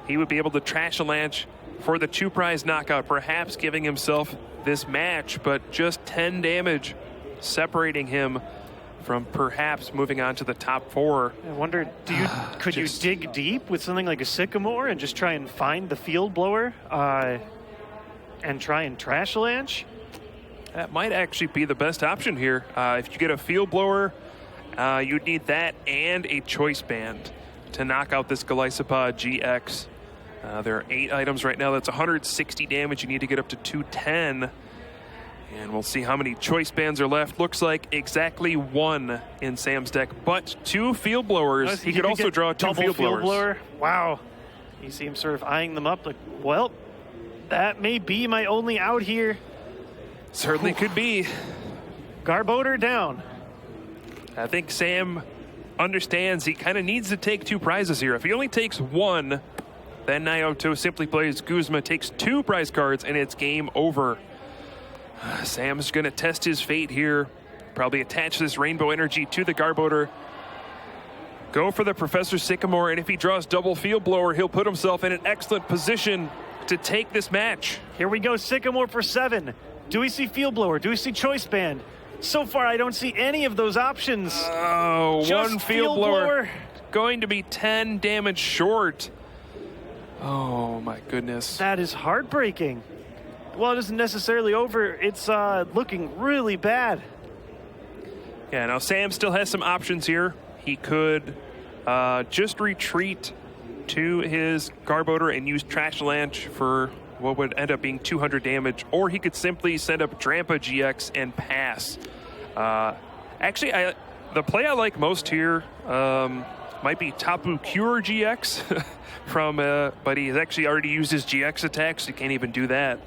he would be able to Trashalanche for the 2 prize knockout, perhaps giving himself this match, but just 10 damage separating him from perhaps moving on to the top 4. I wonder, could you dig deep with something like a Sycamore and just try and find the Field Blower and try and Trashalanche? That might actually be the best option here. If you get a Field Blower, you'd need that and a Choice Band to knock out this Golisopod GX. There are 8 items right now. That's 160 damage. You need to get up to 210. And we'll see how many choice bands are left. Looks like exactly 1 in Sam's deck, but 2 field blowers. He could also draw 2 field blowers. Blower. Wow. You see him sort of eyeing them up like, well, that may be my only out here. Certainly could be. Garbodor down. I think Sam understands he kind of needs to take 2 prizes here. If he only takes 1, then Naoto simply plays Guzma, takes 2 prize cards, and it's game over. Sam's going to test his fate here. Probably attach this Rainbow Energy to the Garbodor. Go for the Professor Sycamore, and if he draws double Field Blower, he'll put himself in an excellent position to take this match. Here we go, Sycamore for 7. Do we see Field Blower? Do we see Choice Band? So far, I don't see any of those options. Oh, Just 1 Field Blower. Going to be 10 damage short. Oh, my goodness. That is heartbreaking. Well, it isn't necessarily over. It's looking really bad. Yeah, now Sam still has some options here. He could just retreat to his Garbodor and use Trash Lanch for what would end up being 200 damage, or he could simply send up Drampa GX and pass. Actually, the play I like most here might be Tapu Cure GX, but he's actually already used his GX attack, so he can't even do that.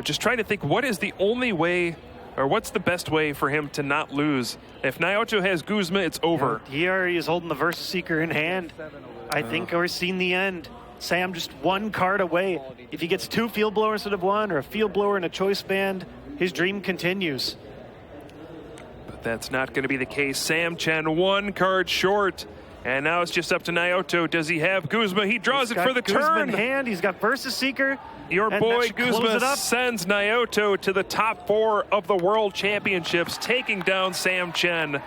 Just trying to think, what is the only way, or what's the best way for him to not lose? If Naoto has Guzma, it's over. Yeah, he already is holding the Versus Seeker in hand. I think we're seeing the end. Sam just 1 card away. If he gets 2 Field Blowers instead of 1, or a Field Blower and a Choice Band, his dream continues. But that's not going to be the case. Sam Chen 1 card short. And now it's just up to Naoto. Does he have Guzma? He draws it for the Guzma turn. in hand. He's got Versus Seeker. Your boy Guzma sends Naoto to the top 4 of the World Championships, taking down Sam Chen.